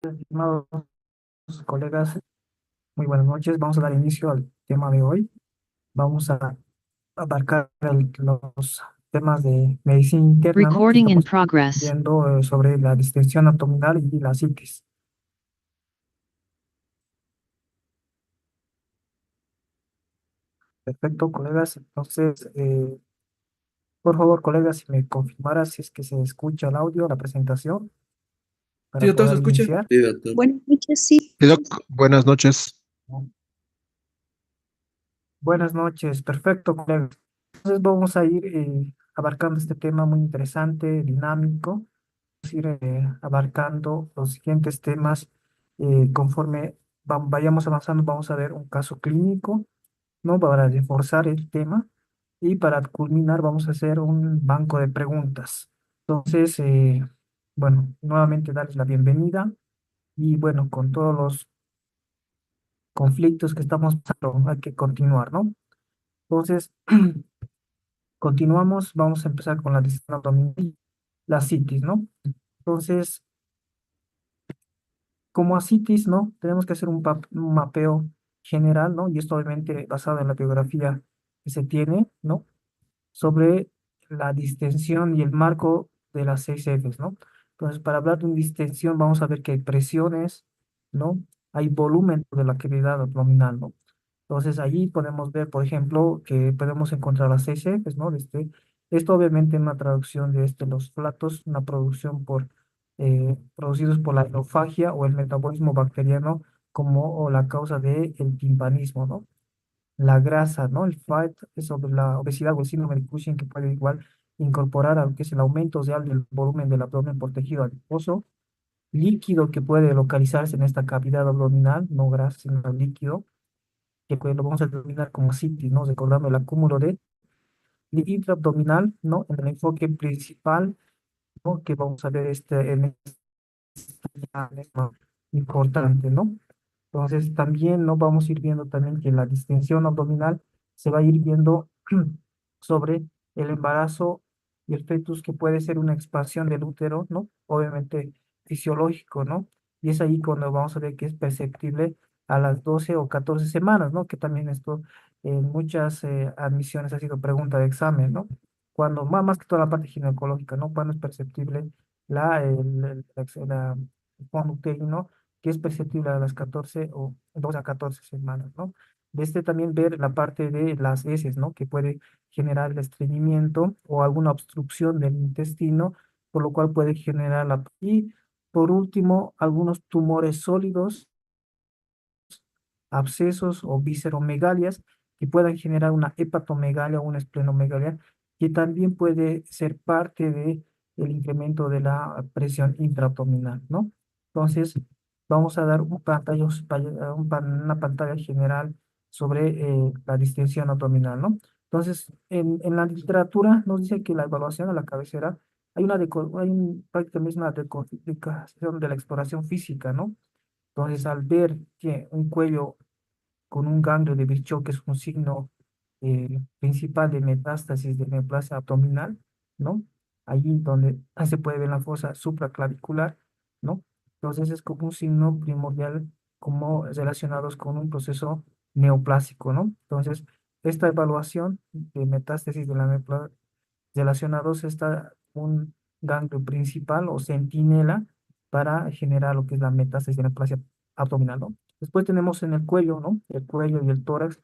Estimados colegas, muy buenas noches. Vamos a dar inicio al tema de hoy. Vamos a abarcar los temas de medicina interna, ¿no? Que Recording in estamos progress. viendo sobre la distensión abdominal y la citis. Perfecto, colegas. Entonces, por favor, colegas, si me confirmara si es que se escucha el audio, la presentación, ¿Sí, para doctor, se poder escucha? iniciar. Sí, doctor. Buenas noches, sí. Sí, Doc, buenas noches. ¿No? Buenas noches, perfecto, colegas. Entonces, vamos a ir abarcando este tema muy interesante, dinámico, ir abarcando los siguientes temas conforme vayamos avanzando. Vamos a ver un caso clínico, ¿no? Para reforzar el tema y para culminar vamos a hacer un banco de preguntas. Entonces, bueno, nuevamente darles la bienvenida y bueno, con todos los conflictos que estamos pasando, hay que continuar, ¿no? Entonces, continuamos, vamos a empezar con la disciplina abdominal, la citis, ¿no? Entonces, como asitis, ¿no? Tenemos que hacer un mapeo general, ¿no? Y esto obviamente basado en la biografía que se tiene, ¿no? Sobre la distensión y el marco de las 6 Fs, ¿no? Entonces, para hablar de una distensión, vamos a ver que hay presiones, ¿no? Hay volumen de la cavidad abdominal, ¿no? Entonces, allí podemos ver, por ejemplo, que podemos encontrar las 6 Fs, ¿no? Esto obviamente en una traducción de los flatos, una producción producidos por la aerofagia o el metabolismo bacteriano como o la causa del timpanismo, ¿no? La grasa, ¿no? El fat es sobre la obesidad o el síndrome de Cushing que puede igual incorporar a lo que es el aumento real del volumen del abdomen por tejido adiposo, líquido que puede localizarse en esta cavidad abdominal, no grasa, sino líquido, que pues lo vamos a denominar como citis, ¿no? Recordando el acúmulo de intraabdominal, ¿no? En el enfoque principal, ¿no? Que vamos a ver en importante, ¿no? Entonces también no vamos a ir viendo también que la distensión abdominal se va a ir viendo sobre el embarazo y el fetus, que puede ser una expansión del útero, ¿no? Obviamente fisiológico, ¿no? Y es ahí cuando vamos a ver que es perceptible a las 12 o 14 semanas, ¿no? Que también esto en muchas admisiones ha sido pregunta de examen, ¿no? Cuando, más que toda la parte ginecológica, ¿no? Cuando es perceptible el fondo uterino, que es perceptible a las 14 o 2 a 14 semanas, ¿no? De también ver la parte de las heces, ¿no? Que puede generar el estreñimiento o alguna obstrucción del intestino, por lo cual puede generar la... Y por último, algunos tumores sólidos, abscesos o visceromegalias que puedan generar una hepatomegalia o una esplenomegalia, que también puede ser parte de el incremento de la presión intraabdominal, ¿no? Entonces, vamos a dar una pantalla general sobre la distensión abdominal, ¿no? Entonces, en la literatura nos dice que la evaluación a la cabecera, prácticamente una decodificación de la exploración física, ¿no? Entonces, al ver que un cuello con un ganglio de Virchow, que es un signo principal de metástasis de neoplasia abdominal, ¿no? Allí donde se puede ver la fosa supraclavicular, ¿no? Entonces es como un signo primordial como relacionados con un proceso neoplásico, ¿no? Entonces, esta evaluación de metástasis de la neoplasia relacionados está un ganglio principal o centinela para generar lo que es la metástasis de neoplasia abdominal, ¿no? Después tenemos en el cuello, ¿no? El cuello y el tórax,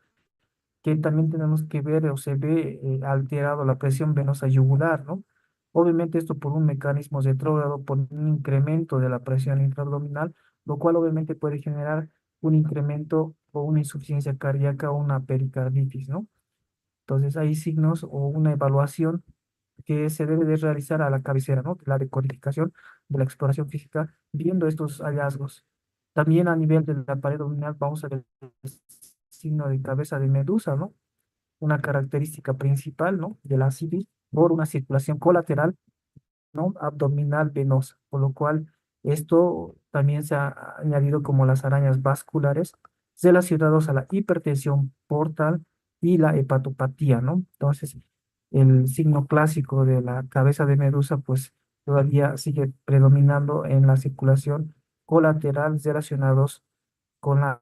que también tenemos que ver o se ve alterado la presión venosa yugular, ¿no? Obviamente esto por un mecanismo retrógrado, por un incremento de la presión intraabdominal, lo cual obviamente puede generar un incremento o una insuficiencia cardíaca o una pericarditis, ¿no? Entonces hay signos o una evaluación que se debe de realizar a la cabecera, ¿no? La decodificación de la exploración física, viendo estos hallazgos. También a nivel de la pared abdominal vamos a ver el signo de cabeza de medusa, ¿no? Una característica principal, ¿no? De la CIDI por una circulación colateral, ¿no? Abdominal venosa, por lo cual esto también se ha añadido como las arañas vasculares relacionados a la hipertensión portal y la hepatopatía, ¿no? Entonces, el signo clásico de la cabeza de medusa, pues todavía sigue predominando en la circulación colaterales relacionados con la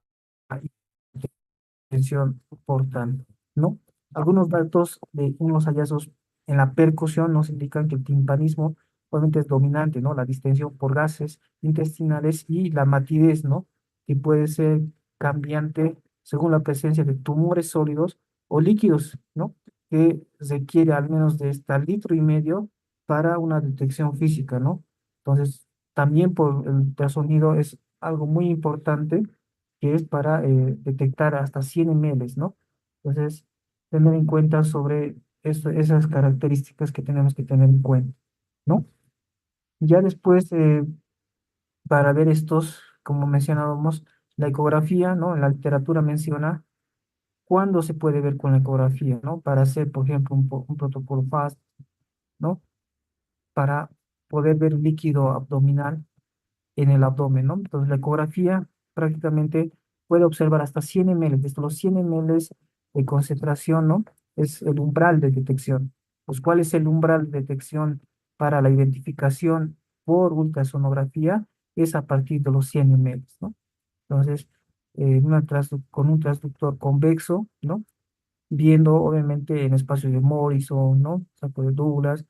atención portal, ¿no? Algunos datos de unos hallazgos en la percusión nos indican que el timpanismo obviamente es dominante, ¿no? La distensión por gases intestinales y la matidez, ¿no? Que puede ser cambiante según la presencia de tumores sólidos o líquidos, ¿no? Que requiere al menos de hasta litro y medio para una detección física, ¿no? Entonces, también por el ultrasonido es algo muy importante que es para detectar hasta 100 ml, ¿no? Entonces, tener en cuenta sobre esas características que tenemos que tener en cuenta, ¿no? Ya después, para ver estos, como mencionábamos, la ecografía, ¿no? La literatura menciona cuándo se puede ver con la ecografía, ¿no? Para hacer, por ejemplo, un protocolo FAST, ¿no? Para poder ver líquido abdominal en el abdomen, ¿no? Entonces, la ecografía prácticamente puede observar hasta 100 ml. Desde los 100 ml de concentración, ¿no? Es el umbral de detección. Pues, ¿cuál es el umbral de detección para la identificación por ultrasonografía? Es a partir de los 100 ml, ¿no? Entonces, con un transductor convexo, ¿no? Viendo obviamente en espacio de Morrison, ¿no? Saco de Douglas,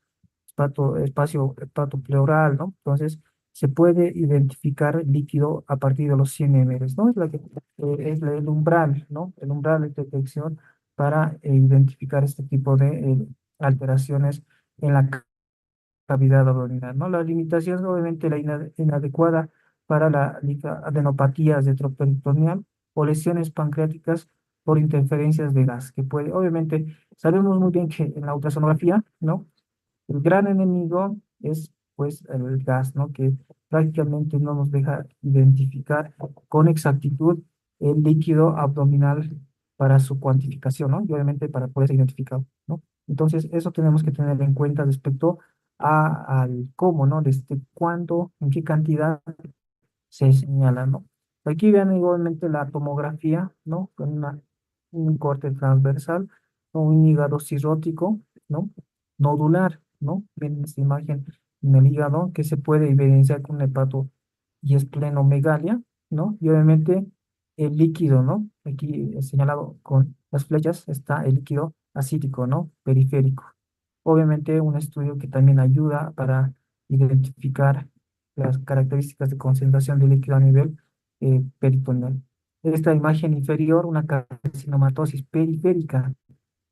espacio hepatopleural, ¿no? Entonces, se puede identificar el líquido a partir de los 100 ml, ¿no? El umbral, ¿no? El umbral de detección para identificar este tipo de alteraciones en la cavidad abdominal, ¿no? La limitación, obviamente, la inadecuada para la adenopatías retroperitoneal o lesiones pancreáticas por interferencias de gas, que puede, obviamente, sabemos muy bien que en la ultrasonografía, ¿no? El gran enemigo es, pues, el gas, ¿no? Que prácticamente no nos deja identificar con exactitud el líquido abdominal para su cuantificación, ¿no? Y obviamente para poder ser identificado, ¿no? Entonces, eso tenemos que tener en cuenta respecto al cómo, ¿no? Desde cuándo, en qué cantidad se señala, ¿no? Aquí vean igualmente la tomografía, ¿no? Con un corte transversal, o un hígado cirrótico, ¿no? Nodular, ¿no? Ven esta imagen en el hígado que se puede evidenciar con hepato y esplenomegalia, ¿no? Y obviamente el líquido, ¿no? Aquí señalado con las flechas está el líquido acítico, ¿no? Periférico. Obviamente un estudio que también ayuda para identificar las características de concentración de líquido a nivel peritoneal. Esta imagen inferior, una carcinomatosis periférica,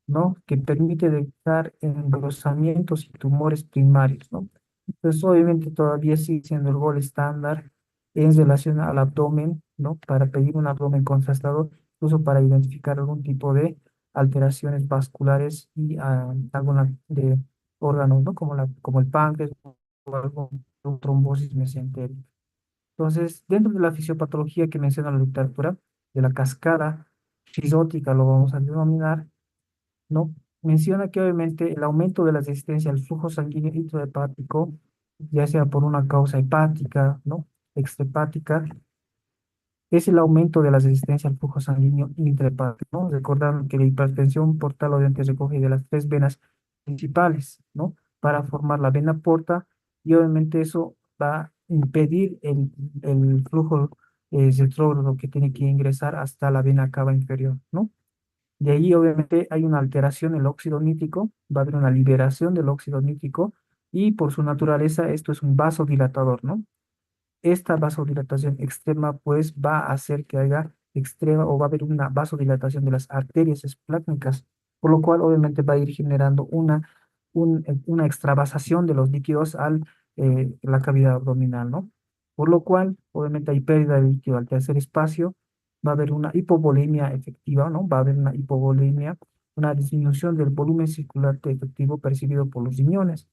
¿no? Que permite detectar engrosamientos y tumores primarios, ¿no? Entonces, obviamente todavía sigue siendo el gol estándar en relación al abdomen, ¿no? Para pedir un abdomen contrastado, incluso para identificar algún tipo de alteraciones vasculares y alguna de órganos, ¿no? Como el páncreas o algo, trombosis mesentérica. Entonces, dentro de la fisiopatología que menciona la literatura, de la cascada fisótica, lo vamos a denominar, ¿no? Menciona que obviamente el aumento de la resistencia al flujo sanguíneo intrahepático, ya sea por una causa hepática, ¿no? Extrahepática, es el aumento de la resistencia al flujo sanguíneo intrahepático, ¿no? Recordando que la hipertensión portal obviamente recoge de las tres venas principales, ¿no? Para formar la vena porta y obviamente eso va a impedir el flujo retrógrado que tiene que ingresar hasta la vena cava inferior, ¿no? De ahí, obviamente, hay una alteración del óxido nítrico, va a haber una liberación del óxido nítrico y por su naturaleza esto es un vasodilatador, ¿no? Esta vasodilatación extrema, pues, va a hacer que haya extrema o va a haber una vasodilatación de las arterias esplácnicas, por lo cual, obviamente, va a ir generando una extravasación de los líquidos al la cavidad abdominal, ¿no? Por lo cual, obviamente, hay pérdida de líquido al tercer espacio, va a haber una hipovolemia efectiva, ¿no? Va a haber una hipovolemia, una disminución del volumen circulante efectivo percibido por los riñones.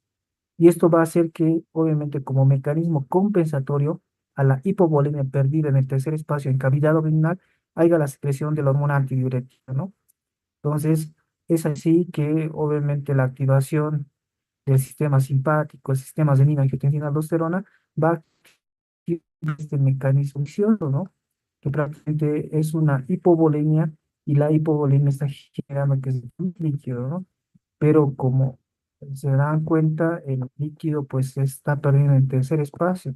Y esto va a hacer que, obviamente, como mecanismo compensatorio a la hipovolemia perdida en el tercer espacio en cavidad abdominal, haya la secreción de la hormona antidiurética, ¿no? Entonces, es así que, obviamente, la activación del sistema simpático, el sistema adrenina-angiotensina-aldosterona, va a activar este mecanismo vicioso, ¿no? Que prácticamente es una hipovolemia y la hipovolemia está generando que es un líquido, ¿no? Pero como se dan cuenta, el líquido pues se está perdiendo en tercer espacio.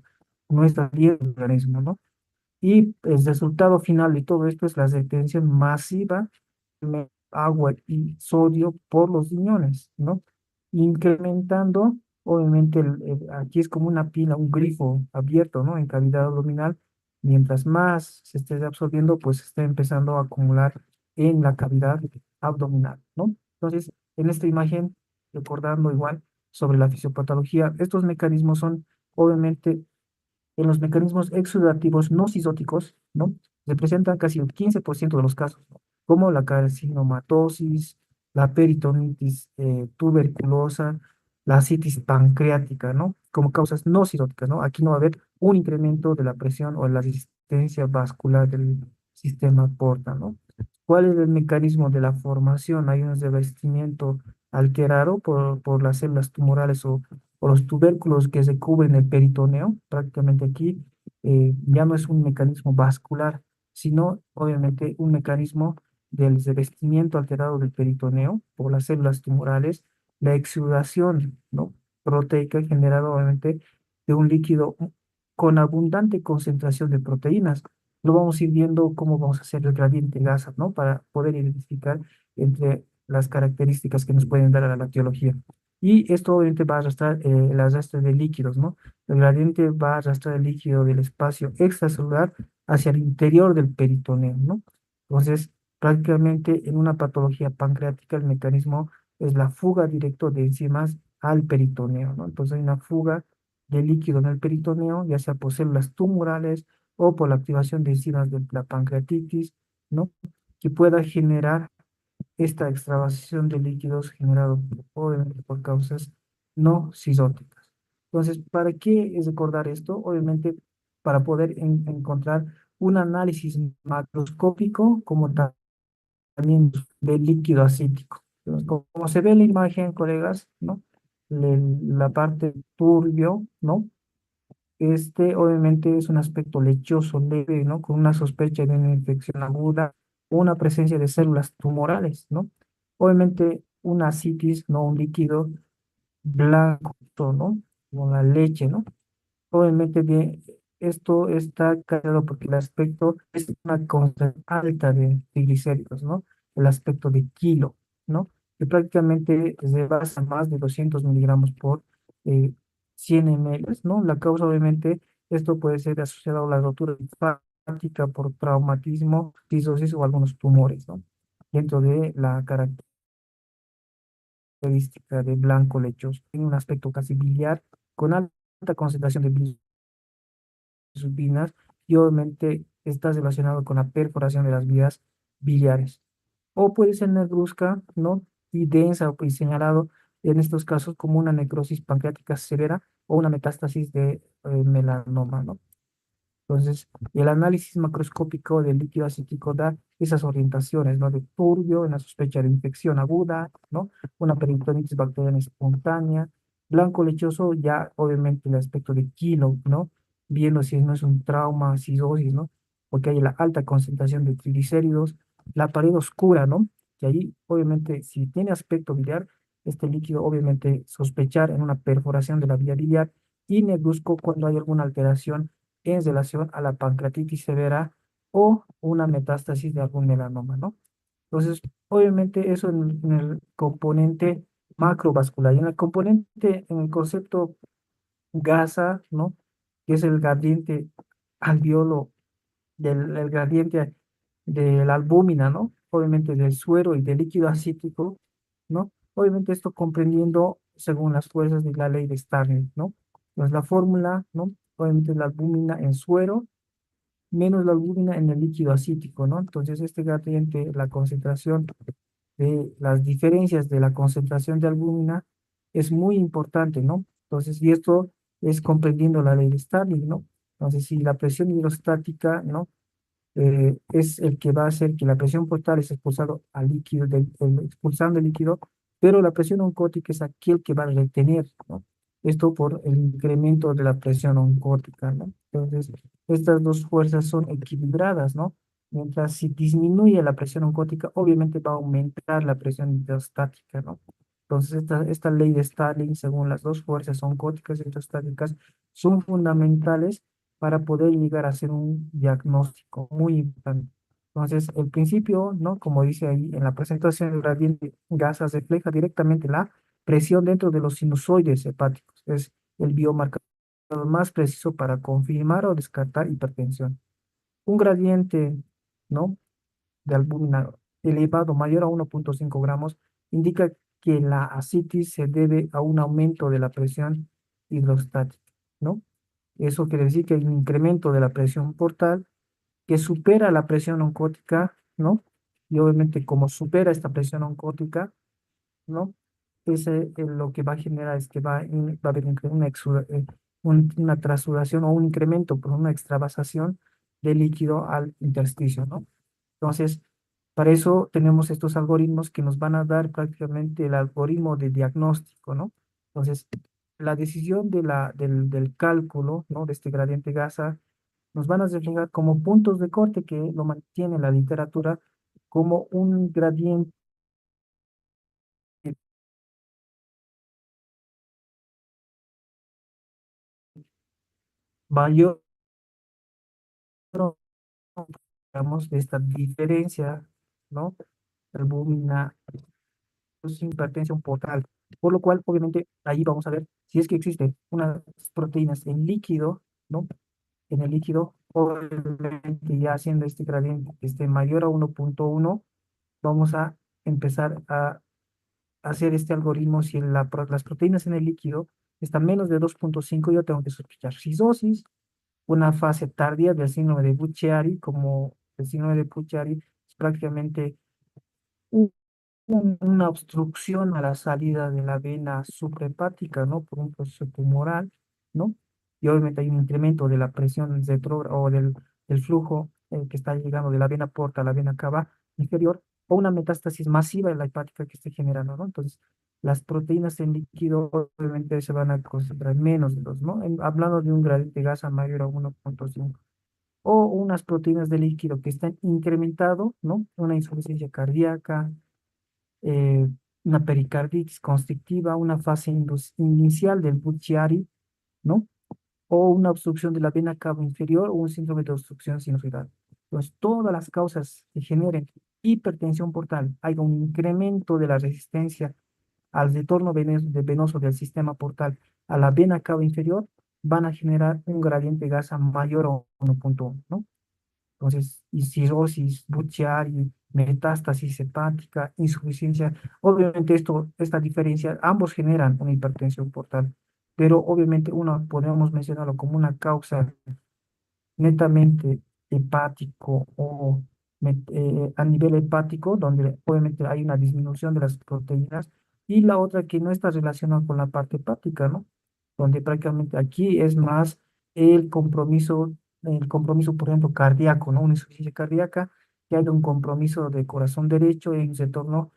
no está bien el organismo, ¿no? Y el resultado final de todo esto es la retención masiva de agua y sodio por los riñones, ¿no? Incrementando, obviamente, aquí es como una pila, un grifo abierto, ¿no? En cavidad abdominal. Mientras más se esté absorbiendo, pues se está empezando a acumular en la cavidad abdominal, ¿no? Entonces, en esta imagen, recordando igual sobre la fisiopatología, estos mecanismos son, obviamente, en los mecanismos exudativos no cisóticos, ¿no? Representan casi el 15% de los casos, ¿no? Como la carcinomatosis, la peritonitis tuberculosa, la citis pancreática, ¿no? Como causas no cisóticas, ¿no? Aquí no va a haber un incremento de la presión o la resistencia vascular del sistema porta, ¿no? ¿Cuál es el mecanismo de la formación? Hay un revestimiento alterado por las células tumorales o los tubérculos que se cubren el peritoneo. Prácticamente aquí ya no es un mecanismo vascular, sino obviamente un mecanismo del revestimiento alterado del peritoneo por las células tumorales, la exudación, ¿no? Proteica generada obviamente de un líquido con abundante concentración de proteínas. Lo vamos a ir viendo cómo vamos a hacer el gradiente Gasa, ¿no? Para poder identificar entre las características que nos pueden dar a la etiología. Y esto obviamente va a arrastrar el arrastre de líquidos, ¿no? El gradiente va a arrastrar el líquido del espacio extracelular hacia el interior del peritoneo, ¿no? Entonces, prácticamente en una patología pancreática el mecanismo es la fuga directa de enzimas al peritoneo, ¿no? Entonces hay una fuga de líquido en el peritoneo, ya sea por células tumorales o por la activación de enzimas de la pancreatitis, ¿no? Que pueda generar esta extravasación de líquidos generado obviamente por causas no cisóticas. Entonces, ¿para qué es recordar esto? Obviamente, para poder encontrar un análisis macroscópico como también del líquido acítico. Entonces, como se ve en la imagen, colegas, ¿no? La parte turbio, ¿no? Este obviamente es un aspecto lechoso leve, ¿no? Con una sospecha de una infección aguda o una presencia de células tumorales, ¿no? Obviamente una citis, ¿no? Un líquido blanco, ¿no? Como la leche, ¿no? Obviamente esto está cargado porque el aspecto es una concentración alta de triglicéridos, ¿no? El aspecto de kilo, ¿no? Que prácticamente se basa en más de 200 miligramos por eh, 100 ml, ¿no? La causa, obviamente, esto puede ser asociado a la rotura linfática por traumatismo, cistosis o algunos tumores, ¿no? Dentro de la característica de blanco lechoso, tiene un aspecto casi biliar con alta concentración de subinas y obviamente está relacionado con la perforación de las vías biliares. O puede ser negruzca, ¿no? Y densa y señalado en estos casos como una necrosis pancreática severa o una metástasis de melanoma, ¿no? Entonces, el análisis macroscópico del líquido acítico da esas orientaciones, ¿no? De turbio en la sospecha de infección aguda, ¿no? Una peritonitis bacteriana espontánea, blanco lechoso, ya obviamente el aspecto de kilo, ¿no? Viendo si no es un trauma, cirrosis, ¿no? Porque hay la alta concentración de triglicéridos, la pared oscura, ¿no? Que ahí, obviamente, si tiene aspecto biliar, este líquido, obviamente, sospechar en una perforación de la vía biliar y negruzco cuando hay alguna alteración en relación a la pancreatitis severa o una metástasis de algún melanoma, ¿no? Entonces, obviamente eso en el componente macrovascular y en el componente, en el concepto gasa, ¿no? Que es el gradiente alveolo el gradiente de la albúmina, ¿no? Obviamente del suero y del líquido acítico, ¿no? Obviamente esto comprendiendo según las fuerzas de la ley de Starling, ¿no? Entonces la fórmula, ¿no? Obviamente la albúmina en suero menos la albúmina en el líquido acítico, ¿no? Entonces este gradiente, la concentración de las diferencias de la concentración de albúmina es muy importante, ¿no? Entonces, y esto es comprendiendo la ley de Starling, ¿no? Entonces, si la presión hidrostática, ¿no? Es el que va a hacer que la presión portal es expulsado al líquido, expulsando el líquido, pero la presión oncótica es aquel que va a retener, ¿no? Esto por el incremento de la presión oncótica, ¿no? Entonces, estas dos fuerzas son equilibradas, ¿no? Mientras si disminuye la presión oncótica, obviamente va a aumentar la presión hidrostática, ¿no? Entonces, esta ley de Starling, según las dos fuerzas oncóticas y hidrostáticas, son fundamentales para poder llegar a hacer un diagnóstico muy importante. Entonces, el principio, ¿no? Como dice ahí en la presentación, el gradiente gasas refleja directamente la presión dentro de los sinusoides hepáticos. Es el biomarcador más preciso para confirmar o descartar hipertensión. Un gradiente, ¿no? De albúmina elevado mayor a 1,5 gramos indica que la ascitis se debe a un aumento de la presión hidrostática, ¿no? Eso quiere decir que hay un incremento de la presión portal que supera la presión oncótica, ¿no? Y obviamente como supera esta presión oncótica, ¿no? Ese lo que va a generar es que va a haber una transudación o un incremento por una extravasación de líquido al intersticio, ¿no? Entonces, para eso tenemos estos algoritmos que nos van a dar prácticamente el algoritmo de diagnóstico, ¿no? Entonces, la decisión del cálculo, ¿no? De este gradiente Gasa nos van a reflejar como puntos de corte que lo mantiene la literatura como un gradiente mayor, digamos, de esta diferencia, ¿no? Albúmina sin hipertensión portal. Por lo cual, obviamente, ahí vamos a ver si es que existe unas proteínas en líquido, ¿no? En el líquido, obviamente, ya haciendo este gradiente que esté mayor a 1,1, vamos a empezar a hacer este algoritmo. Si las proteínas en el líquido están menos de 2,5, yo tengo que sospechar cistosis, una fase tardía del síndrome de Buchiari, como el síndrome de Buchiari es prácticamente una obstrucción a la salida de la vena suprahepática, ¿no? Por un proceso tumoral, ¿no? Y obviamente hay un incremento de la presión retrógrada o del flujo que está llegando de la vena porta a la vena cava inferior, o una metástasis masiva de la hepática que esté generando, ¿no? Entonces, las proteínas en líquido obviamente se van a concentrar menos de dos, ¿no? Hablando de un gradiente de gasa mayor a 1,5. O unas proteínas de líquido que están incrementado, ¿no? Una insuficiencia cardíaca, eh, una pericarditis constrictiva, una fase inicial del Buchiari, ¿no? O una obstrucción de la vena cava inferior o un síndrome de obstrucción sinusoidal. Entonces, todas las causas que generen hipertensión portal, hay un incremento de la resistencia al retorno venoso del sistema portal a la vena cava inferior, van a generar un gradiente gasa mayor a 1,1, ¿no? Entonces, y cirrosis, Buchiari, metástasis hepática, insuficiencia. Obviamente esta diferencia, ambos generan una hipertensión portal, pero obviamente uno podemos mencionarlo como una causa netamente hepático o a nivel hepático, donde obviamente hay una disminución de las proteínas, y la otra que no está relacionada con la parte hepática, ¿no? Donde prácticamente aquí es más el compromiso, por ejemplo, cardíaco, ¿no? Una insuficiencia cardíaca, que haya un compromiso de corazón derecho en retorno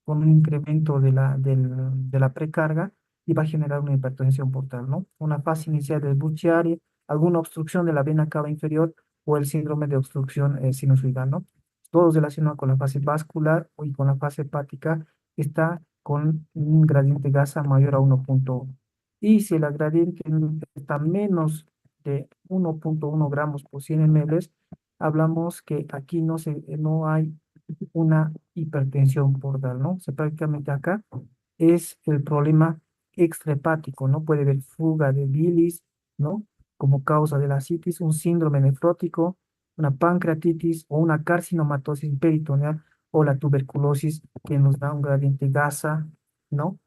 con un incremento de la precarga y va a generar una hipertensión portal, ¿no? Una fase inicial del Buchiari, alguna obstrucción de la vena cava inferior o el síndrome de obstrucción sinusoidal, ¿no? Todo relacionado con la fase vascular y con la fase hepática está con un gradiente gasa mayor a 1,1. Y si el gradiente está menos de 1,1 gramos por 100 ml, hablamos que aquí no hay una hipertensión portal, ¿no? O sea, prácticamente acá es el problema extrahepático, ¿no? Puede haber fuga de bilis, ¿no? Como causa de la citis, un síndrome nefrótico, una pancreatitis o una carcinomatosis peritoneal o la tuberculosis que nos da un gradiente gasa, ¿no?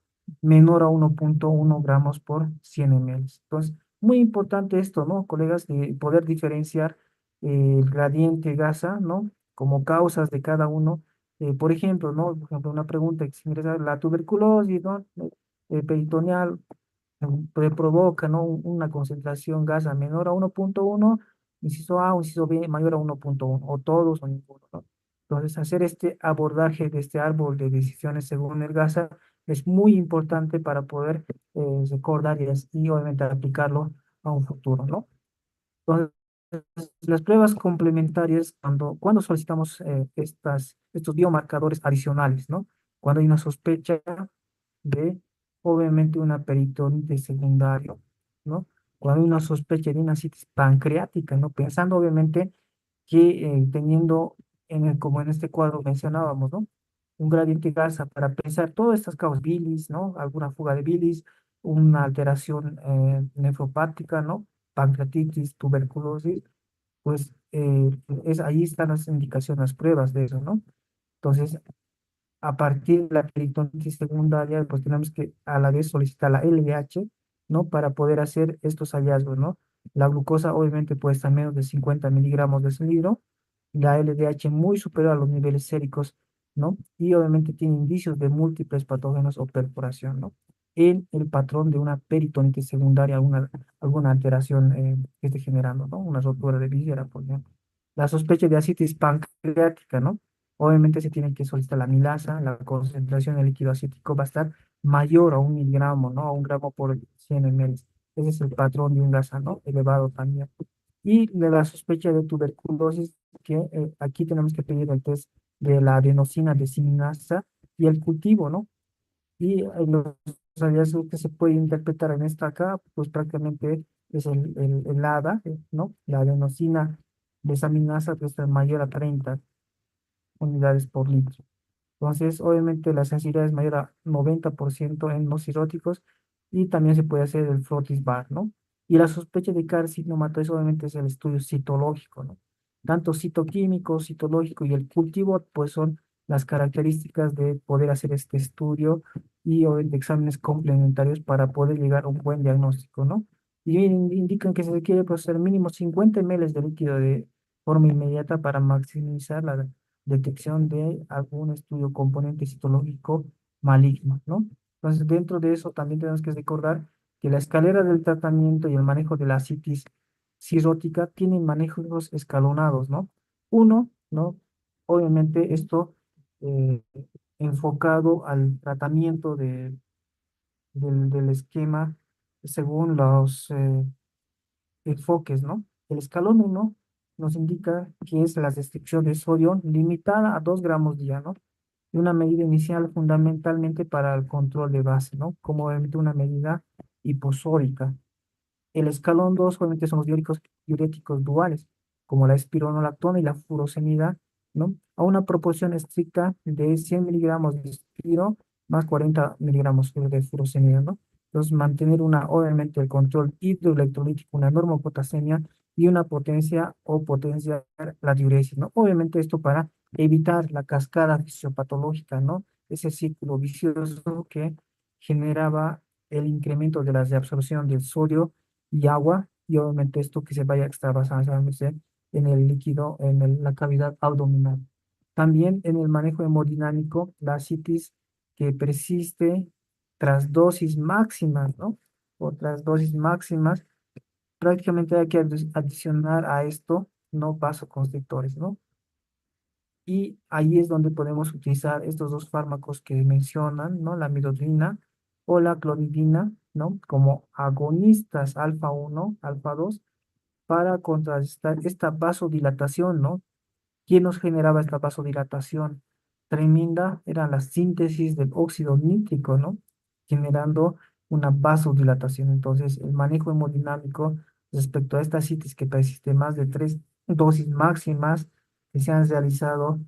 Menor a 1,1 gramos por 100 ml. Entonces, muy importante esto, ¿no, colegas? De poder diferenciar el gradiente gasa, ¿no? Como causas de cada uno. Por ejemplo, ¿no? Por ejemplo, una pregunta que se ingresa, la tuberculosis, ¿no? Peritoneal, provoca, ¿no? Una concentración gasa menor a 1,1, inciso A o inciso B mayor a 1,1, o todos o ninguno, ¿no? Entonces, hacer este abordaje de este árbol de decisiones según el gasa es muy importante para poder recordar y obviamente aplicarlo a un futuro, ¿no? Entonces, las pruebas complementarias, cuando solicitamos estos biomarcadores adicionales, ¿no? Cuando hay una sospecha de, obviamente, una peritonitis secundaria, ¿no? cuando hay una sospecha de una citis pancreática, ¿no? Pensando obviamente que teniendo como en este cuadro mencionábamos, ¿no? Un gradiente Garza para pensar todas estas causas, bilis, ¿no? Alguna fuga de bilis, una alteración nefropática, ¿no? Pancreatitis, tuberculosis, pues ahí están las indicaciones, las pruebas de eso, ¿no? Entonces, a partir de la peritonitis secundaria, pues tenemos que a la vez solicitar la LDH, ¿no? Para poder hacer estos hallazgos, ¿no? La glucosa obviamente puede estar menos de 50 miligramos de cilindro, la LDH muy superior a los niveles séricos, ¿no? Y obviamente tiene indicios de múltiples patógenos o perforación, ¿no? En el patrón de una peritonitis secundaria, alguna alteración que esté generando, ¿no? Una rotura de víscera, por ejemplo. La sospecha de ascitis pancreática, ¿no? Obviamente se tiene que solicitar la amilasa, la concentración de líquido acético va a estar mayor a 1 miligramo, ¿no? A 1 gramo por 100 ml. Ese es el patrón de un gasa, ¿no? Elevado también. Y de la sospecha de tuberculosis, que aquí tenemos que pedir el test de la adenosina desaminasa y el cultivo, ¿no? Y los hallazgos que se puede interpretar en esta acá, pues prácticamente es el ADA, ¿no? La adenosina desaminasa que está mayor a 30 unidades por litro. Entonces, obviamente la sensibilidad es mayor a 90% en los cirróticos y también se puede hacer el Frotis bar, ¿no? Y la sospecha de carcinomatosis obviamente es el estudio citológico, ¿no? Tanto citoquímico, citológico y el cultivo, pues son las características de poder hacer este estudio y obviamente exámenes complementarios para poder llegar a un buen diagnóstico, ¿no? Y indican que se requiere procesar mínimo 50 ml de líquido de forma inmediata para maximizar la detección de algún estudio componente citológico maligno, ¿no? Entonces, dentro de eso también tenemos que recordar que la escalera del tratamiento y el manejo de la citis cirrótica tienen manejos escalonados, ¿no? Uno, ¿no? Obviamente esto eh, enfocado al tratamiento del esquema según los enfoques, ¿no? El escalón uno nos indica que es la restricción de sodio limitada a 2 gramos día, ¿no? Y una medida inicial fundamentalmente para el control de base, ¿no? Como obviamente una medida hiposórica. El escalón 2 obviamente son los diuréticos duales, como la espironolactona y la furosemida, ¿no? A una proporción estricta de 100 miligramos de espiro más 40 miligramos de furosemida, ¿no? Entonces, mantener obviamente el control hidroelectrolítico, una normopotasemia y una potencia o potenciar la diuresis, ¿no? Obviamente esto para evitar la cascada fisiopatológica, ¿no? Ese círculo vicioso que generaba el incremento de la reabsorción del sodio y agua, y obviamente esto que se vaya extravasándose en el líquido, en la cavidad abdominal. También en el manejo hemodinámico, la citis que persiste tras dosis máximas, ¿no? O tras dosis máximas, prácticamente hay que adicionar a esto no vasoconstrictores, ¿no? Y ahí es donde podemos utilizar estos dos fármacos que mencionan, ¿no? La midodrina o la clonidina, ¿no? Como agonistas alfa 1 alfa 2 para contrarrestar esta vasodilatación, ¿no? ¿Quién nos generaba esta vasodilatación? Tremenda era la síntesis del óxido nítrico, ¿no? Generando una vasodilatación. Entonces, el manejo hemodinámico respecto a esta citis que persiste más de 3 dosis máximas que se han realizado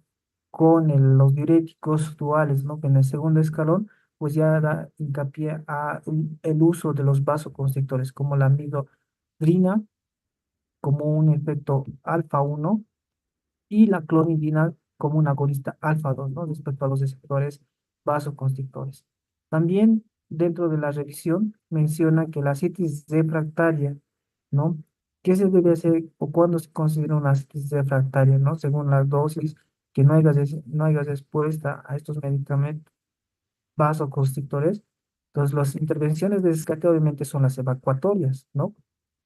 con los diuréticos duales, ¿no? Que en el segundo escalón, pues ya da hincapié a el uso de los vasoconstrictores, como la midodrina, como un efecto alfa 1 y la clonidina como un agonista alfa 2, ¿no? Respecto a los receptores vasoconstrictores. También dentro de la revisión menciona que la citis refractaria, ¿no? ¿Qué se debe hacer o cuándo se considera una citis refractaria, ¿no? Según las dosis, que no haya respuesta a estos medicamentos vasoconstrictores. Entonces, las intervenciones de rescate obviamente son las evacuatorias, ¿no?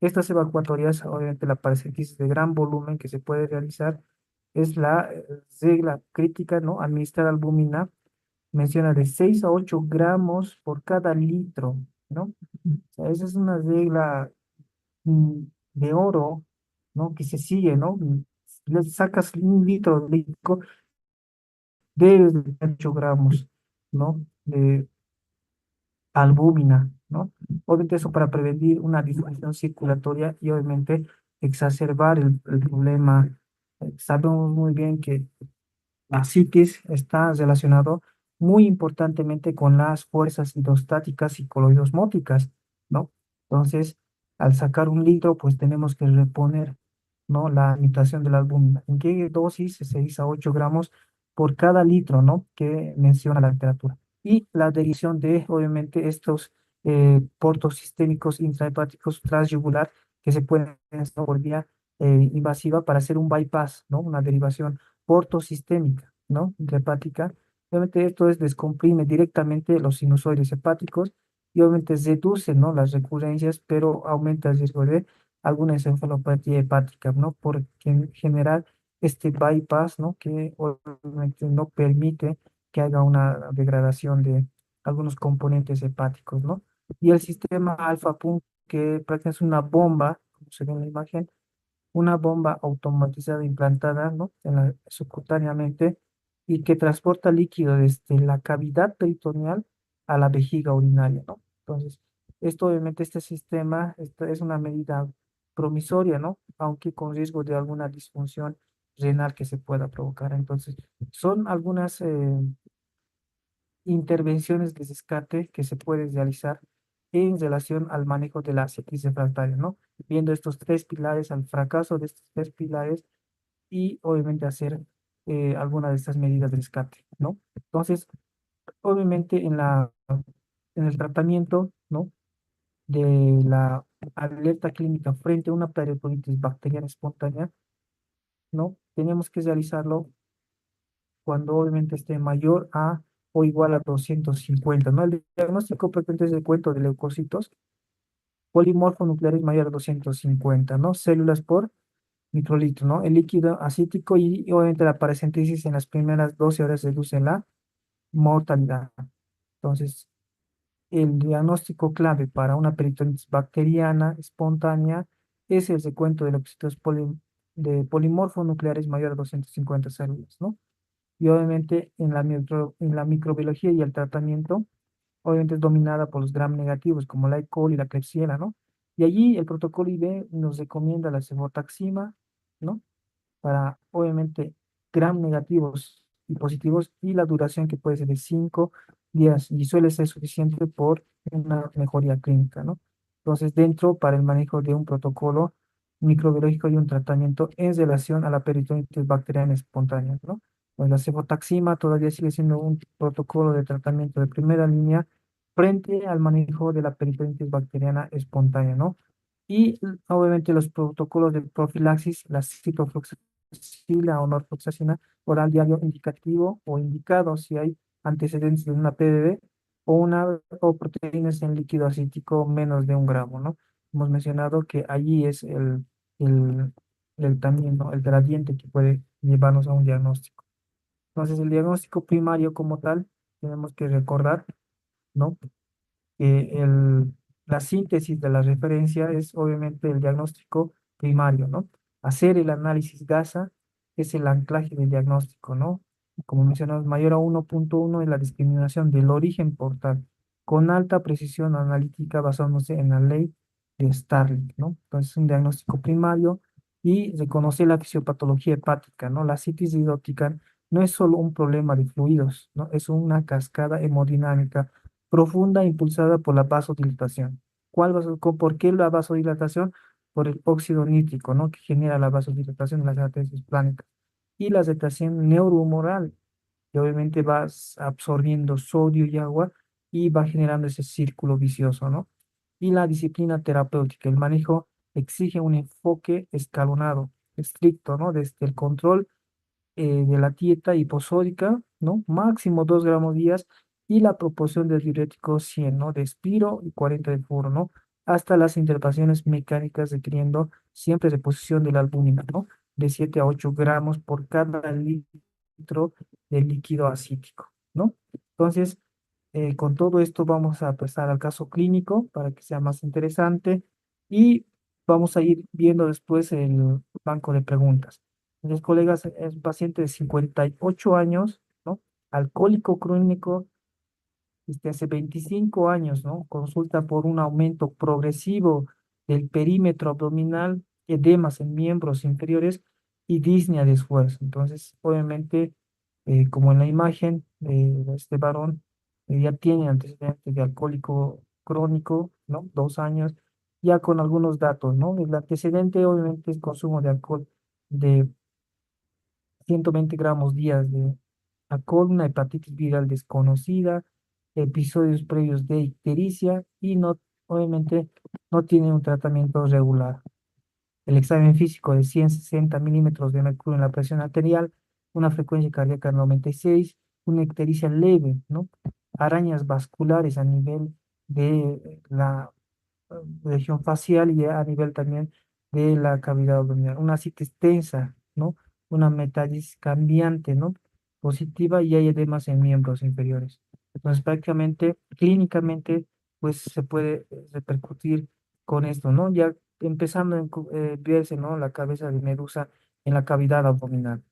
Estas evacuatorias, obviamente la paresquisis de gran volumen que se puede realizar es la regla crítica, ¿no? Administrar albúmina menciona de 6 a 8 gramos por cada litro, ¿no? O sea, esa es una regla mm, de oro, ¿no? Que se sigue, ¿no? Le sacas 1 litro de líquido, debes de 8 gramos, ¿no? De albúmina. ¿no? Obviamente eso para prevenir una disfunción circulatoria y obviamente exacerbar el problema. Sabemos muy bien que la psiquis está relacionado muy importantemente con las fuerzas hidrostáticas y coloidosmóticas, ¿no? Entonces, al sacar un litro, pues tenemos que reponer, ¿no? La limitación de la albúmina. ¿En qué dosis? 6 a 8 gramos por cada litro, ¿no? Que menciona la literatura. Y la derivación de, obviamente, estos portos sistémicos intrahepáticos transyugular que se pueden hacer por vía invasiva para hacer un bypass, ¿no? Una derivación portosistémica, ¿no? Intrahepática. Obviamente esto es descomprime directamente los sinusoides hepáticos y obviamente reduce, ¿no? Las recurrencias, pero aumenta el riesgo de alguna encefalopatía hepática, ¿no? Porque en general este bypass, ¿no? Que obviamente no permite que haya una degradación de algunos componentes hepáticos, ¿no? Y el sistema alfa-PUM, que prácticamente es una bomba, como se ve en la imagen, una bomba automatizada implantada, ¿no? Subcutáneamente y que transporta líquido desde la cavidad peritoneal a la vejiga urinaria, ¿no? Entonces, esto obviamente, este sistema, esta es una medida promisoria, ¿no? Aunque con riesgo de alguna disfunción renal que se pueda provocar. Entonces, son algunas intervenciones de rescate que se pueden realizar en relación al manejo de la sepsis refractaria, ¿no? Viendo estos tres pilares, al fracaso de estos tres pilares y obviamente hacer alguna de estas medidas de rescate, ¿no? Entonces, obviamente en el tratamiento, ¿no? De la alerta clínica frente a una peritonitis bacteriana espontánea, ¿no? Tenemos que realizarlo cuando obviamente esté mayor a o igual a 250, ¿no? El diagnóstico frecuente es el cuento de leucocitos, polimorfonucleares mayor a 250, ¿no? Células por microlitro, ¿no? El líquido acítico y obviamente la paracentesis en las primeras 12 horas reduce la mortalidad. Entonces, el diagnóstico clave para una peritonitis bacteriana espontánea es el recuento de leucocitos de polimorfonucleares mayor a 250 células, ¿no? Y obviamente en la microbiología y el tratamiento, obviamente es dominada por los gram negativos como la E. coli y la Klebsiella, ¿no? Y allí el protocolo IB nos recomienda la cefotaxima, ¿no? Para obviamente gram negativos y positivos y la duración que puede ser de 5 días y suele ser suficiente por una mejoría clínica, ¿no? Entonces, dentro para el manejo de un protocolo microbiológico y un tratamiento en relación a la peritonitis bacteriana espontánea, ¿no? Pues la cefotaxima todavía sigue siendo un protocolo de tratamiento de primera línea frente al manejo de la peritonitis bacteriana espontánea, ¿no? Y obviamente los protocolos de profilaxis, la ciprofloxacina o norfloxacina oral diario indicativo o indicado si hay antecedentes de una PBB o proteínas en líquido acítico menos de 1 gramo, ¿no? Hemos mencionado que allí es el, el también, ¿no? El gradiente que puede llevarnos a un diagnóstico. Entonces, el diagnóstico primario como tal, tenemos que recordar, ¿no? La síntesis de la referencia es obviamente el diagnóstico primario, ¿no? Hacer el análisis GASA es el anclaje del diagnóstico, ¿no? Como mencionamos, mayor a 1.1 es la discriminación del origen portal, con alta precisión analítica basándose en la ley de Starling, ¿no? Entonces, un diagnóstico primario y reconocer la fisiopatología hepática, ¿no? La citis hidrótica no es solo un problema de fluidos, ¿no? Es una cascada hemodinámica profunda impulsada por la vasodilatación. ¿Por qué la vasodilatación? Por el óxido nítrico, ¿no? Que genera la vasodilatación de las arterias plánicas. Y la secreción neurohumoral, que obviamente va absorbiendo sodio y agua y va generando ese círculo vicioso, ¿no? Y la disciplina terapéutica, el manejo exige un enfoque escalonado, estricto, ¿no? Desde el control de la dieta hiposódica, ¿no? Máximo 2 gramos días y la proporción de diurético 100, ¿no? De espiro y 40 de furo, ¿no? Hasta las intervenciones mecánicas requiriendo siempre reposición de la albúmina, ¿no? De 7 a 8 gramos por cada litro de líquido acítico, ¿no? Entonces, con todo esto vamos a pasar al caso clínico para que sea más interesante y vamos a ir viendo después el banco de preguntas. Mis colegas es un paciente de 58 años, ¿no? Alcohólico crónico, hace 25 años, ¿no? Consulta por un aumento progresivo del perímetro abdominal, edemas en miembros inferiores y disnea de esfuerzo. Entonces, obviamente, como en la imagen de este varón, ya tiene antecedentes de alcohólico crónico, ¿no? 2 años, ya con algunos datos, ¿no? El antecedente, obviamente, es consumo de alcohol de 120 gramos días de alcohol, una hepatitis viral desconocida, episodios previos de ictericia y no, obviamente, no tiene un tratamiento regular. El examen físico de 160 milímetros de mercurio en la presión arterial, una frecuencia cardíaca 96, una ictericia leve, ¿no? Arañas vasculares a nivel de la región facial y a nivel también de la cavidad abdominal. Una citis tensa, ¿no? Una metástasis cambiante, ¿no? Positiva y hay edemas en miembros inferiores. Entonces, prácticamente, clínicamente, pues se puede repercutir con esto, ¿no? Ya empezando en verse, ¿no? La cabeza de medusa en la cavidad abdominal.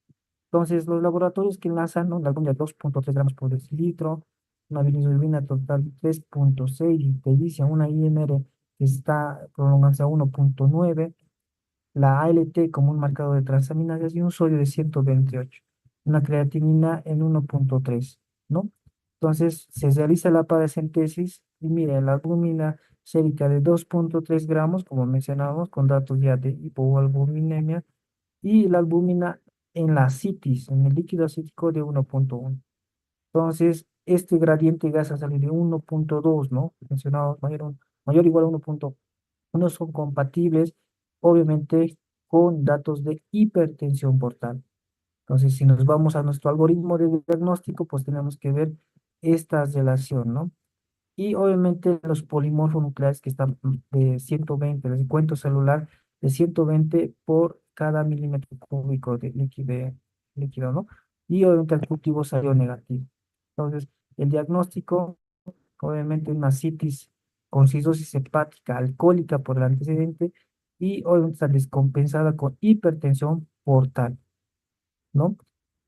Entonces, los laboratorios que enlazan, ¿no? La albumina 2,3 gramos por decilitro, una bilirrubina total de 3,6, y te dice una IMR que está prolongándose a 1,9, la ALT como un marcador de transaminasas y un sodio de 128, una creatinina en 1,3, ¿no? Entonces, se realiza la paracentesis y mira, la albúmina sérica de 2,3 gramos, como mencionábamos, con datos ya de hipoalbuminemia, y la albúmina en la citis, en el líquido acítico de 1,1. Entonces, este gradiente gas a salir de 1,2, ¿no? Mencionábamos mayor o igual a 1,1 son compatibles, obviamente, con datos de hipertensión portal. Entonces, si nos vamos a nuestro algoritmo de diagnóstico, pues tenemos que ver esta relación, ¿no? Y obviamente los polimorfos nucleares que están de 120, el cuento celular de 120 por cada milímetro cúbico de líquido, ¿no? Y obviamente el cultivo salió negativo. Entonces, el diagnóstico, obviamente una citis con cirrosis hepática alcohólica por el antecedente y obviamente está descompensada con hipertensión portal, ¿no?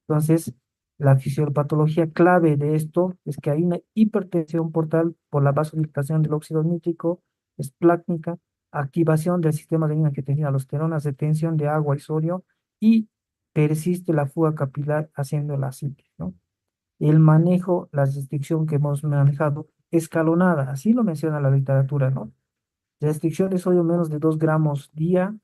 Entonces, la fisiopatología clave de esto es que hay una hipertensión portal por la vasodilatación del óxido nítrico, esplácnica, activación del sistema de angiotensina-aldosterona, retención de agua y sodio y persiste la fuga capilar haciendo la citis, ¿no? El manejo, la restricción que hemos manejado, escalonada, así lo menciona la literatura, ¿no? Restricción de sodio menos de 2 gramos día,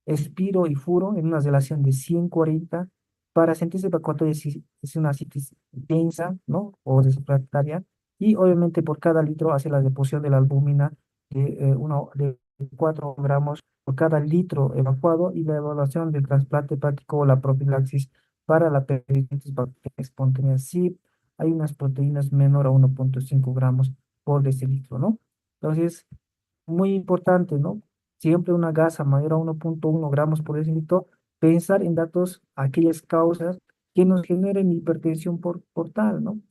Espiro y Furo en una relación de 140. Paracentesis evacuatoria es una citis densa, ¿no? O refractaria. Y obviamente por cada litro hace la deposición de la albúmina de 4 gramos por cada litro evacuado y la evaluación del trasplante hepático o la profilaxis para la peritonitis bacteriana espontánea SIB. Hay unas proteínas menor a 1,5 gramos por decilitro, ¿no? Entonces, muy importante, ¿no? Siempre una gasa mayor a 1,1 gramos por decilitro, pensar en datos, aquellas causas que nos generen hipertensión portal, ¿no?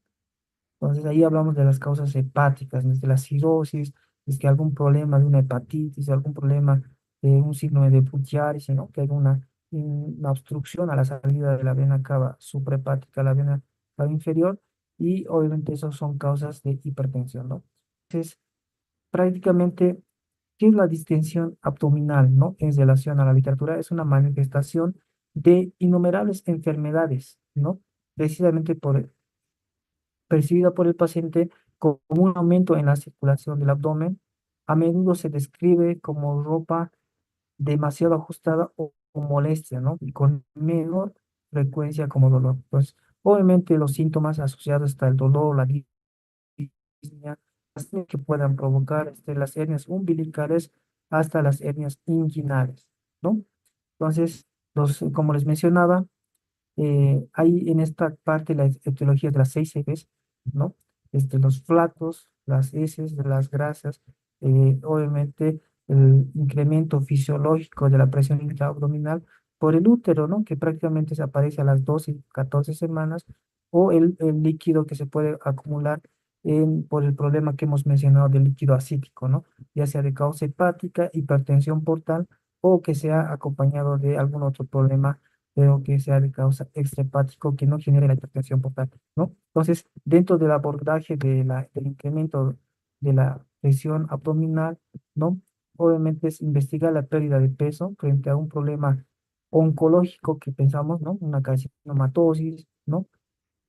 Entonces ahí hablamos de las causas hepáticas, desde la cirrosis, desde algún problema de una hepatitis, algún problema de un síndrome de Buchiari, ¿no? Que hay una obstrucción a la salida de la vena cava suprahepática, la vena cava inferior, y obviamente esas son causas de hipertensión, ¿no? Entonces, prácticamente, ¿qué es la distensión abdominal, no? En relación a la literatura, es una manifestación de innumerables enfermedades, ¿no? Precisamente percibida por el paciente como un aumento en la circulación del abdomen. A menudo se describe como ropa demasiado ajustada o molestia, ¿no? Y con menor frecuencia como dolor. Pues, obviamente, los síntomas asociados está el dolor, la disnea, que puedan provocar las hernias umbilicales hasta las hernias inguinales, ¿no? Entonces, como les mencionaba, hay en esta parte la etiología de las 6 Fs, ¿no? Los flatos, las heces, de las grasas, obviamente el incremento fisiológico de la presión intraabdominal por el útero, ¿no? Que prácticamente se aparece a las 12 y 14 semanas, o el líquido que se puede acumular por el problema que hemos mencionado del líquido acítico, ¿no? Ya sea de causa hepática, hipertensión portal, o que sea acompañado de algún otro problema pero que sea de causa extrahepático, que no genere la hipertensión portal, ¿no? Entonces, dentro del abordaje del incremento de la presión abdominal, ¿no? Obviamente es investigar la pérdida de peso frente a un problema oncológico que pensamos, ¿no? Una carcinomatosis, ¿no?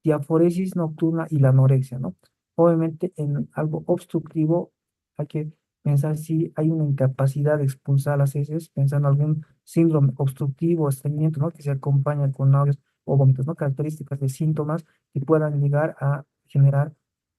Diaforesis nocturna y la anorexia, ¿no? Obviamente en algo obstructivo hay que pensar si hay una incapacidad de expulsar las heces, pensando en algún síndrome obstructivo o estreñimiento, ¿no? Que se acompaña con náuseas o vómitos, ¿no? Características de síntomas que puedan llegar a generar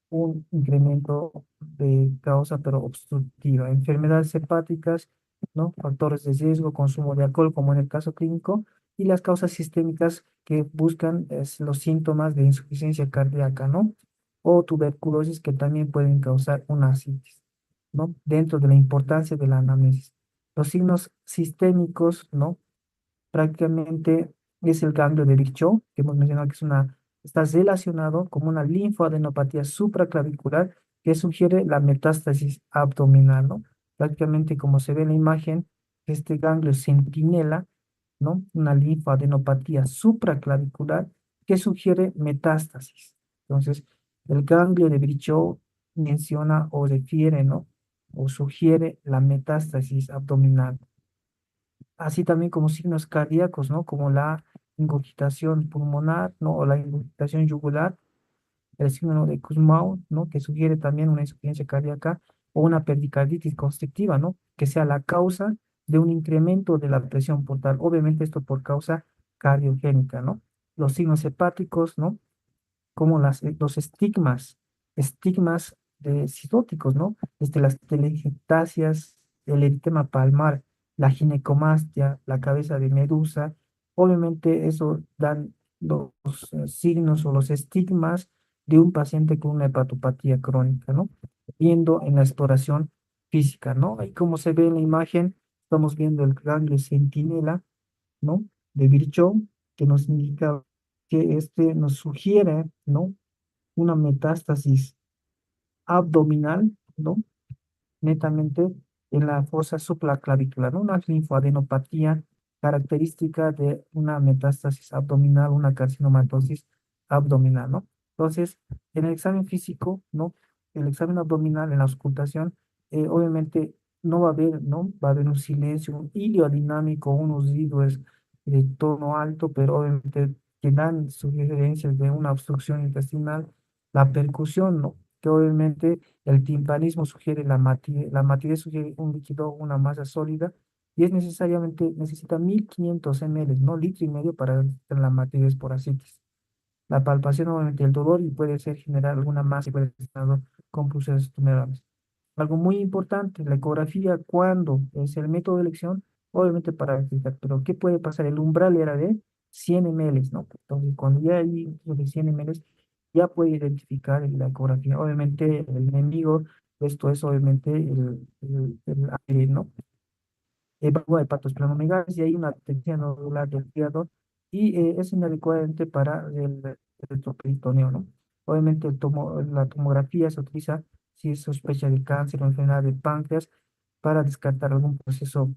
un incremento de causa pero obstructiva. Enfermedades hepáticas, ¿no? Factores de riesgo, consumo de alcohol, como en el caso clínico, y las causas sistémicas que buscan los síntomas de insuficiencia cardíaca, ¿no? O tuberculosis que también pueden causar una ascitis, ¿no? Dentro de la importancia de la anamnesis. Los signos sistémicos, ¿no? Prácticamente es el ganglio de Virchow, que hemos mencionado que está relacionado con una linfoadenopatía supraclavicular que sugiere la metástasis abdominal, ¿no? Prácticamente como se ve en la imagen, este ganglio centinela, ¿no? Una linfoadenopatía supraclavicular que sugiere metástasis. Entonces, el ganglio de Virchow menciona o refiere, ¿no? O sugiere la metástasis abdominal, así también como signos cardíacos, ¿no? Como la ingurgitación pulmonar, ¿no? O la ingurgitación yugular, el signo de Kussmaul, ¿no? Que sugiere también una insuficiencia cardíaca o una pericarditis constrictiva, ¿no? Que sea la causa de un incremento de la presión portal. Obviamente esto por causa cardiogénica, ¿no? Los signos hepáticos, ¿no? Como los estigmas de citóticos, ¿no? Desde las telangiectasias, el eritema palmar, la ginecomastia, la cabeza de medusa. Obviamente eso dan los signos o los estigmas de un paciente con una hepatopatía crónica, ¿no? Viendo en la exploración física, ¿no? Ahí como se ve en la imagen, estamos viendo el ganglio centinela, ¿no? De Virchow, que nos indica que este nos sugiere, ¿no? Una metástasis abdominal, ¿no? Netamente en la fosa supraclavicular, ¿no? Una linfoadenopatía característica de una metástasis abdominal, una carcinomatosis abdominal, ¿no? Entonces, en el examen físico, ¿no? El examen abdominal en la auscultación, obviamente no va a haber, ¿no? Va a haber un silencio, un hilo dinámico, unos ruidos de tono alto, pero obviamente que dan sugerencias de una obstrucción intestinal, la percusión, ¿no? Que obviamente el timpanismo sugiere la matidez sugiere un líquido, una masa sólida, y necesita 1500 ml, no litro y medio para detectar la matidez por ascitis. La palpación, obviamente, el dolor y puede ser generar alguna masa y puede ser generado con pulsiones tumorales. Algo muy importante, la ecografía, cuando es el método de elección, obviamente para verificar, pero ¿qué puede pasar? El umbral era de 100 ml, ¿no? Entonces, cuando ya hay de 100 ml, ya puede identificar en la ecografía. Obviamente, el enemigo de esto es obviamente el aire, ¿no? Evacúa hepatosplenomegalis y hay una detección nodular del hígado y es inadecuadamente para el retroperitoneum, ¿no? Obviamente la tomografía se utiliza si es sospecha de cáncer o enfermedad del páncreas para descartar algún proceso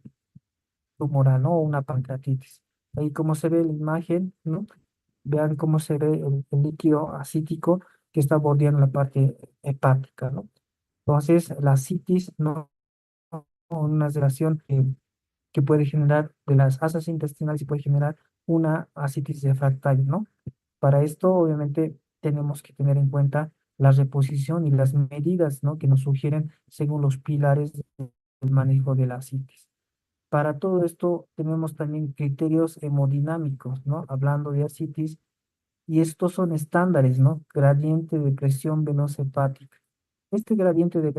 tumoral, ¿no? O una pancreatitis. Ahí como se ve en la imagen, ¿no? Vean cómo se ve el líquido acítico que está bordeando la parte hepática, ¿no? Entonces, la ascitis no una alteración que puede generar de las asas intestinales y puede generar una ascitis refractaria, ¿no? Para esto, obviamente, tenemos que tener en cuenta la reposición y las medidas, ¿no? Que nos sugieren según los pilares del manejo de la ascitis. Para todo esto, tenemos también criterios hemodinámicos, ¿no? Hablando de ascitis, y estos son estándares, ¿no? Gradiente de presión venosa hepática. Este gradiente de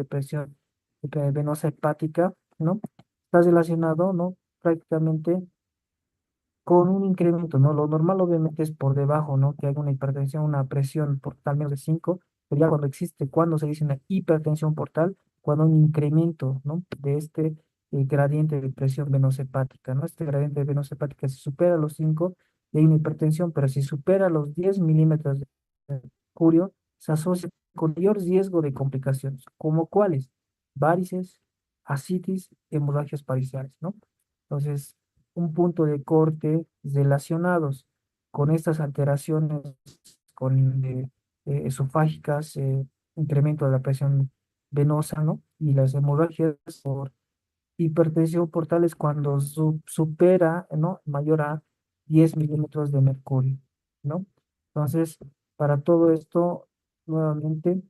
presión venosa hepática, ¿no? Está relacionado, ¿no? Prácticamente con un incremento, ¿no? Lo normal obviamente es por debajo, ¿no? Que haya una hipertensión, una presión portal menos de 5, pero ya cuando se dice una hipertensión portal, cuando hay un incremento, ¿no? De este gradiente de presión venosa hepática, ¿no? Este gradiente de venosa hepática si supera los 5, y hay una hipertensión, pero si supera los 10 milímetros de mercurio, se asocia con mayor riesgo de complicaciones, como cuáles, varices, ascitis, hemorragias parciales, ¿no? Entonces, un punto de corte relacionados con estas alteraciones con, esofágicas, incremento de la presión venosa, ¿no? Y las hemorragias por hipertensión portal es cuando supera, ¿no? Mayor a 10 milímetros de mercurio, ¿no? Entonces, para todo esto, nuevamente,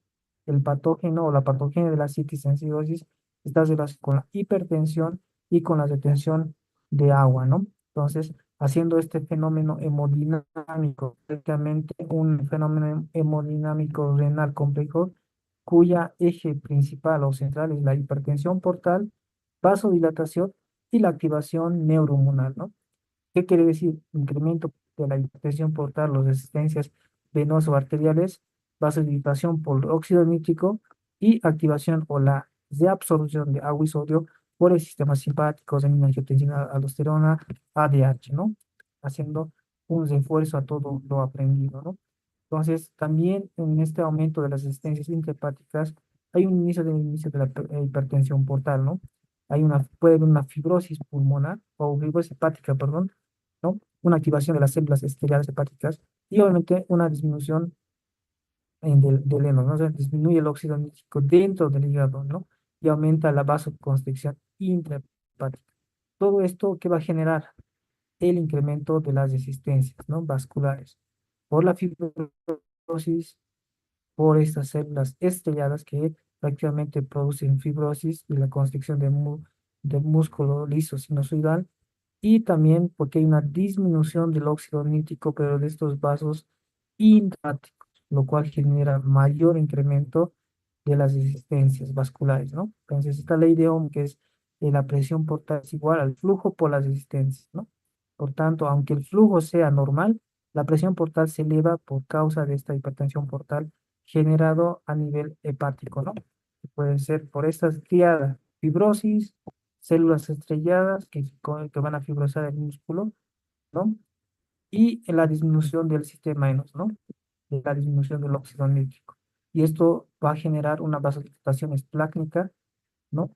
el patógeno o la patogenia de la citis en cirrosis está relacionada con la hipertensión y con la retención de agua, ¿no? Entonces, haciendo este fenómeno hemodinámico, prácticamente un fenómeno hemodinámico renal complejo, cuya eje principal o central es la hipertensión portal, vasodilatación y la activación neurohormonal, ¿no? ¿Qué quiere decir? Incremento de la hipertensión portal, las resistencias venoso-arteriales, vasodilatación por óxido nítrico y activación o la reabsorción de agua y sodio por el sistema simpático, renin-angiotensina, aldosterona, ADH, ¿no? Haciendo un refuerzo a todo lo aprendido, ¿no? Entonces, también en este aumento de las resistencias intrahepáticas hay un inicio de la hipertensión portal, ¿no? Puede haber una fibrosis pulmonar o fibrosis hepática, perdón, ¿no? Una activación de las células estelares hepáticas y obviamente una disminución del heno, ¿no? O sea, disminuye el óxido nítrico dentro del hígado, ¿no? Y aumenta la vasoconstricción intrahepática. Todo esto que va a generar el incremento de las resistencias, ¿no? Vasculares por la fibrosis, por estas células estrelladas que prácticamente producen fibrosis y la constricción del músculo liso sinusoidal, y también porque hay una disminución del óxido nítrico, pero de estos vasos intráticos, lo cual genera mayor incremento de las resistencias vasculares, ¿no? Entonces, esta ley de Ohm, que es la presión portal es igual al flujo por las resistencias, ¿no? Por tanto, aunque el flujo sea normal, la presión portal se eleva por causa de esta hipertensión portal generado a nivel hepático, ¿no? Puede ser por estas triadas, fibrosis, células estrelladas que van a fibrosar el músculo, ¿no? Y en la disminución del sistema hemos, ¿no? De la disminución del óxido nítrico. Y esto va a generar una vasodilatación esplácnica, ¿no?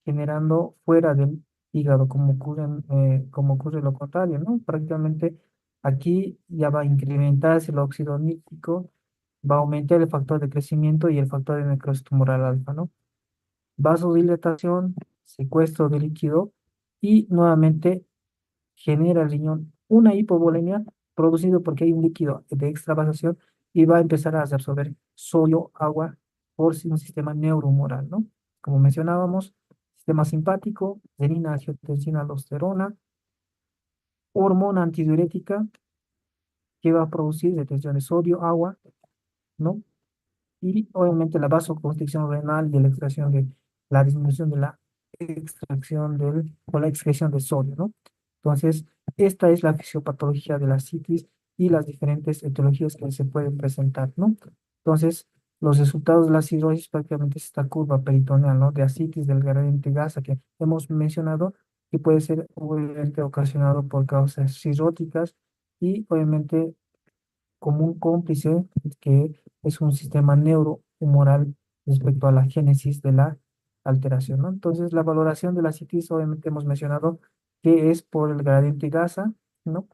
Generando fuera del hígado, como ocurre lo contrario, ¿no? Prácticamente aquí ya va a incrementarse el óxido nítrico, va a aumentar el factor de crecimiento y el factor de necrosis tumoral alfa, ¿no? Vasodilatación, secuestro de líquido y nuevamente genera el riñón una hipovolemia producido porque hay un líquido de extravasación y va a empezar a absorber sodio, agua por un sistema neurohumoral, ¿no? Como mencionábamos, sistema simpático, renina, angiotensina, aldosterona, hormona antidiurética que va a producir retención de sodio, agua, ¿no? Y obviamente la vasoconstricción renal y la extracción de la disminución de la extracción o la excreción de sodio, ¿no? Entonces, esta es la fisiopatología de la citis y las diferentes etiologías que se pueden presentar, ¿no? Entonces, los resultados de la cirrosis prácticamente es esta curva peritoneal, ¿no? De ascitis del gradiente Gasa que hemos mencionado, que puede ser obviamente ocasionado por causas cirróticas y obviamente como un cómplice que es un sistema neurohumoral respecto a la génesis de la alteración, ¿no? Entonces, la valoración de la citis, obviamente hemos mencionado que es por el gradiente Gasa, ¿no?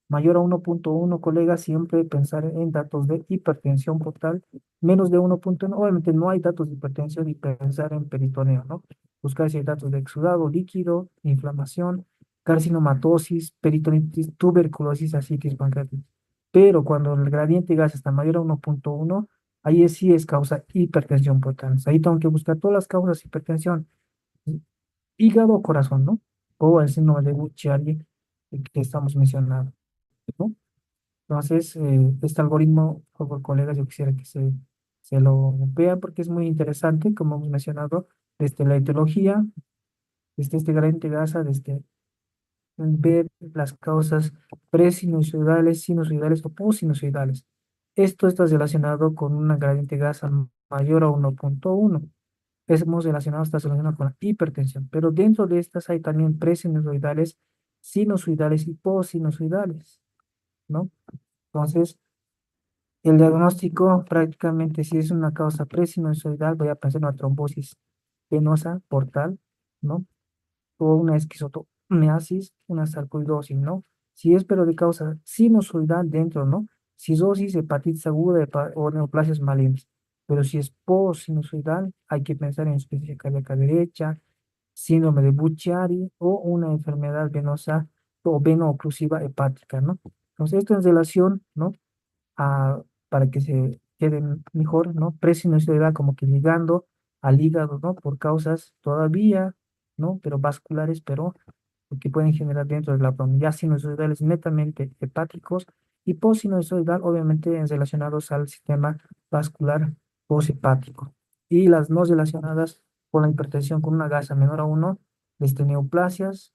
Mayor a 1.1, colega, siempre pensar en datos de hipertensión portal, menos de 1.1, obviamente no hay datos de hipertensión y pensar en peritoneo, ¿no? Buscar si hay datos de exudado, líquido, inflamación, carcinomatosis, peritonitis, tuberculosis, ascitis pancreatitis. Pero cuando el gradiente gas está mayor a 1.1, ahí sí es causa hipertensión portal. Ahí tengo que buscar todas las causas de hipertensión, hígado o corazón, ¿no? O el síndrome de Buchiari que estamos mencionando, ¿no? Entonces, este algoritmo, por favor, colegas, yo quisiera que se lo vean porque es muy interesante, como hemos mencionado, desde la etiología, desde este gradiente Gasa, desde ver las causas presinusoidales, sinusoidales o posinusoidales. Esto está relacionado con una gradiente Gasa mayor a 1.1. Hemos relacionado, está relacionado con la hipertensión, pero dentro de estas hay también presinusoidales, sinusoidales y posinusoidales, ¿no? Entonces, el diagnóstico prácticamente si es una causa presinusoidal, voy a pensar en una trombosis venosa portal, ¿no? O una miasis, una sarcoidosis, ¿no? Si es pero de causa sinusoidal dentro, ¿no? Cirrosis, hepatitis aguda o neoplasias malignas. Pero si es post-sinusoidal, hay que pensar en insuficiencia cardíaca derecha, síndrome de Buchiari o una enfermedad venosa o veno-oclusiva hepática, ¿no? Entonces, esto en relación, ¿no? a- para que se queden mejor, ¿no? Presinusoidal como que ligando al hígado, ¿no? Por causas todavía, ¿no? Pero vasculares, pero que pueden generar dentro del abdomen. Ya sinusoidales netamente hepáticos y postsinusoidal, obviamente, relacionados al sistema vascular posthepático. Y las no relacionadas con la hipertensión con una gasa menor a uno, desde neoplasias,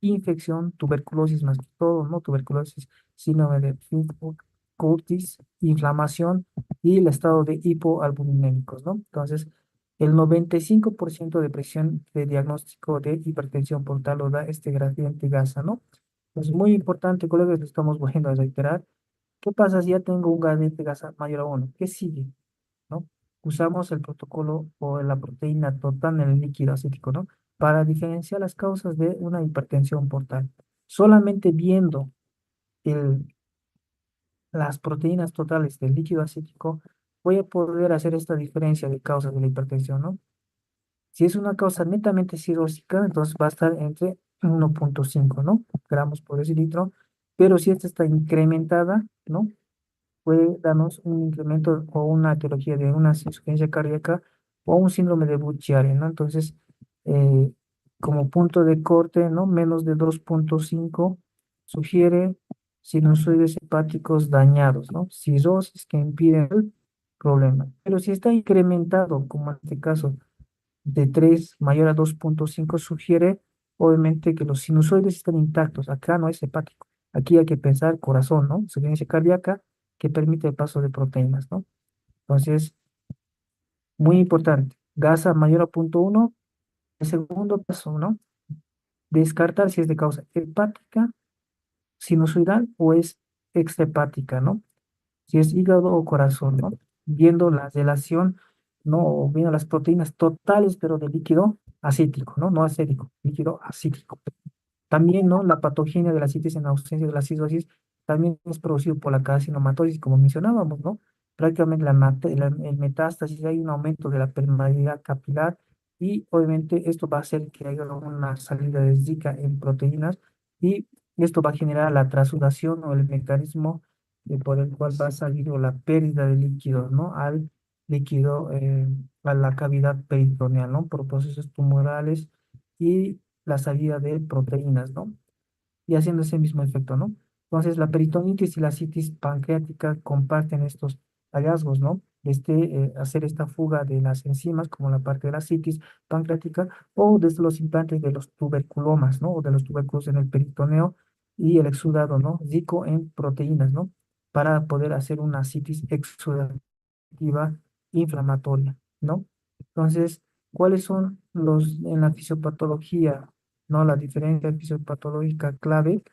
infección, tuberculosis más que todo, ¿no? Tuberculosis, síndrome de Cutis, inflamación y el estado de hipoalbuminémicos, ¿no? Entonces, el 95% de presión de diagnóstico de hipertensión portal lo da este gradiente GASA, ¿no? Es muy importante, colegas, lo estamos volviendo a reiterar. ¿Qué pasa si ya tengo un gradiente GASA mayor a uno? ¿Qué sigue? ¿No? Usamos el protocolo o la proteína total en el líquido acético, ¿no? Para diferenciar las causas de una hipertensión portal. Solamente viendo el, las proteínas totales del líquido acético, voy a poder hacer esta diferencia de causas de la hipertensión, ¿no? Si es una causa netamente cirrósica, entonces va a estar entre 1,5, ¿no? Gramos por decilitro, pero si esta está incrementada, ¿no? Puede darnos un incremento o una etiología de una insuficiencia cardíaca o un síndrome de Buchiari, ¿no? Entonces, eh, como punto de corte, ¿no? Menos de 2,5 sugiere sinusoides hepáticos dañados, ¿no? Cirrosis que impiden el problema. Pero si está incrementado, como en este caso, de 3 mayor a 2,5 sugiere obviamente que los sinusoides están intactos. Acá no es hepático. Aquí hay que pensar corazón, ¿no? Insuficiencia cardíaca que permite el paso de proteínas, ¿no? Entonces, muy importante. Gasa mayor a 0,1. El segundo paso, ¿no? Descartar si es de causa hepática, sinusoidal o es extrahepática, ¿no? Si es hígado o corazón, ¿no? Viendo la relación, ¿no? O viendo las proteínas totales, pero de líquido acítico, ¿no? No acético, líquido acítico. También, ¿no? La patogenia de la citis en ausencia de la cirrosis también es producido por la carcinomatosis, como mencionábamos, ¿no? Prácticamente el metástasis, hay un aumento de la permeabilidad capilar y obviamente esto va a hacer que haya una salida de Zika en proteínas y esto va a generar la transudación o el mecanismo por el cual va a salir o la pérdida de líquido, ¿no? Al líquido, a la cavidad peritoneal, ¿no? Por procesos tumorales y la salida de proteínas, ¿no? Y haciendo ese mismo efecto, ¿no? Entonces, la peritonitis y la citis pancreática comparten estos hallazgos, ¿no? Hacer esta fuga de las enzimas, como la parte de la citis pancreática, o desde los implantes de los tuberculomas, ¿no? O de los tubérculos en el peritoneo y el exudado, ¿no? Rico en proteínas, ¿no? Para poder hacer una citis exudativa inflamatoria, ¿no? Entonces, ¿cuáles son en la fisiopatología, ¿no? La diferencia fisiopatológica clave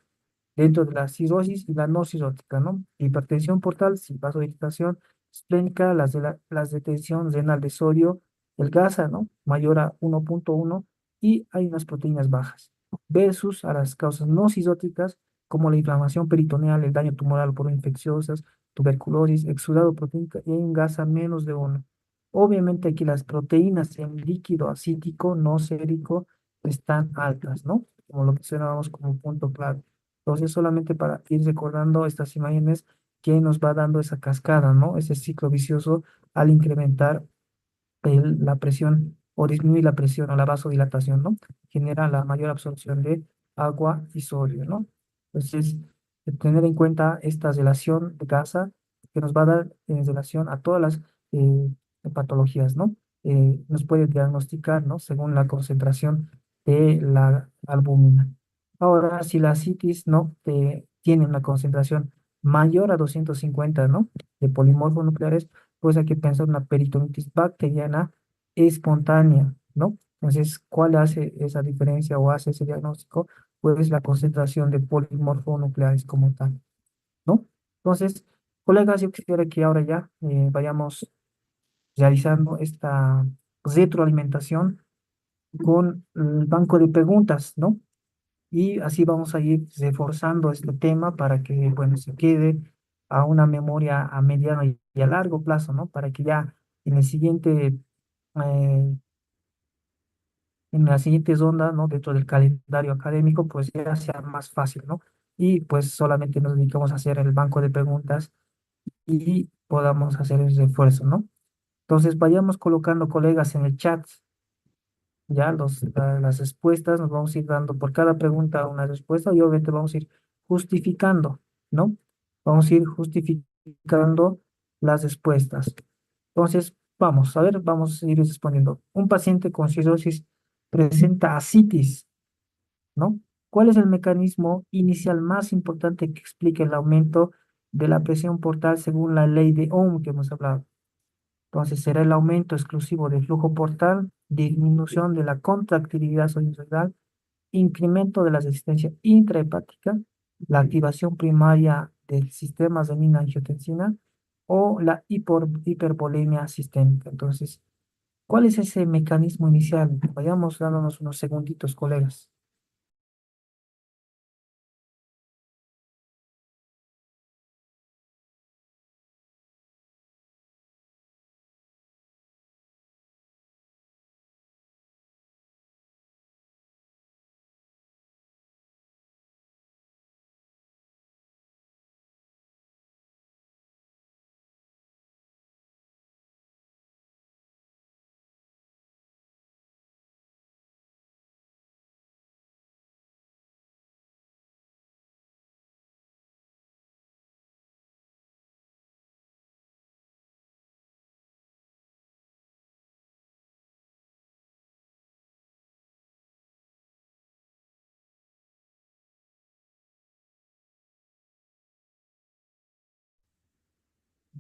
dentro de la cirrosis y la no cirrótica, ¿no? Hipertensión portal, sí, vasodilatación esplénica, las de tensión renal de sodio, el GASA, ¿no? Mayor a 1,1 y hay unas proteínas bajas, versus a las causas no cirróticas como la inflamación peritoneal, el daño tumoral por infecciosas, tuberculosis, exudado proteínico y hay un GASA menos de 1. Obviamente aquí las proteínas en líquido acítico no sérico están altas, ¿no? Como lo mencionábamos como punto clave. Entonces, solamente para ir recordando estas imágenes que nos va dando esa cascada, ¿no? Ese ciclo vicioso al incrementar la presión o disminuir la presión o la vasodilatación, ¿no? Genera la mayor absorción de agua y sodio, ¿no? Entonces, tener en cuenta esta relación de gasa que nos va a dar en relación a todas las eh, patologías, ¿no? Nos puede diagnosticar, ¿no? Según la concentración de la albúmina. Ahora, si la citis, ¿no? Tiene una concentración mayor a 250, ¿no? De polimorfos nucleares, pues hay que pensar una peritonitis bacteriana espontánea, ¿no? Entonces, ¿cuál hace esa diferencia o hace ese diagnóstico? Pues la concentración de polimorfonucleares como tal, ¿no? Entonces, colegas, yo quisiera que ahora ya vayamos realizando esta retroalimentación con el banco de preguntas, ¿no? Y así vamos a ir reforzando este tema para que, bueno, se quede a una memoria a mediano y a largo plazo, ¿no? Para que ya en el siguiente, en las siguientes ondas, ¿no? Dentro del calendario académico, pues ya sea más fácil, ¿no? Y pues solamente nos dedicamos a hacer el banco de preguntas y podamos hacer el refuerzo, ¿no? Entonces vayamos colocando, colegas, en el chat ya las respuestas, nos vamos a ir dando por cada pregunta una respuesta y obviamente vamos a ir justificando, ¿no? Vamos a ir justificando las respuestas. Entonces, vamos, a ver, vamos a ir respondiendo. Un paciente con cirrosis presenta ascitis, ¿no? ¿Cuál es el mecanismo inicial más importante que explica el aumento de la presión portal según la ley de Ohm que hemos hablado? Entonces será el aumento exclusivo del flujo portal, disminución de la contractilidad sinusoidal, incremento de la resistencia intrahepática, la activación primaria del sistema renina-angiotensina o la hipervolemia sistémica. Entonces, ¿cuál es ese mecanismo inicial? Vayamos dándonos unos segunditos, colegas.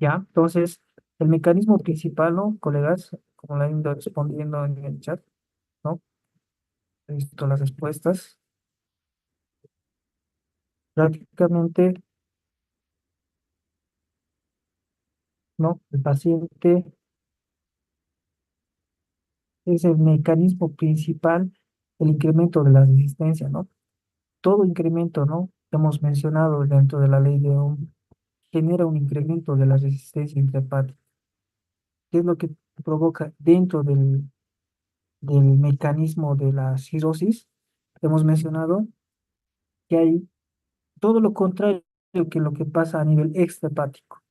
Ya, entonces, el mecanismo principal, ¿no, colegas? Como lo han ido respondiendo en el chat, ¿no? He visto las respuestas. Prácticamente, ¿no? El paciente es el mecanismo principal, el incremento de la resistencia, ¿no? Todo incremento, ¿no? Que hemos mencionado dentro de la ley de Ohm, genera un incremento de la resistencia intrahepática. ¿Qué es lo que provoca dentro del mecanismo de la cirrosis? Hemos mencionado que hay todo lo contrario que lo que pasa a nivel extrahepático,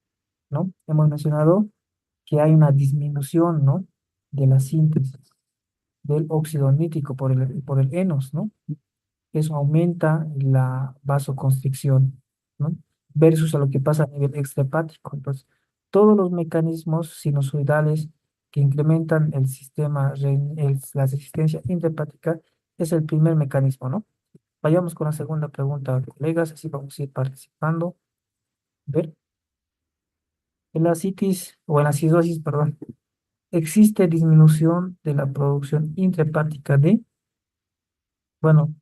¿no? Hemos mencionado que hay una disminución, ¿no? De la síntesis del óxido nítrico por el enos, ¿no? Eso aumenta la vasoconstricción, ¿no? Versus a lo que pasa a nivel extrahepático. Entonces, todos los mecanismos sinusoidales que incrementan el sistema, la resistencia intrahepática es el primer mecanismo, ¿no? Vayamos con la segunda pregunta, colegas, así vamos a ir participando. Ver, en la citis o en la cirrosis, perdón, existe disminución de la producción intrahepática de, bueno,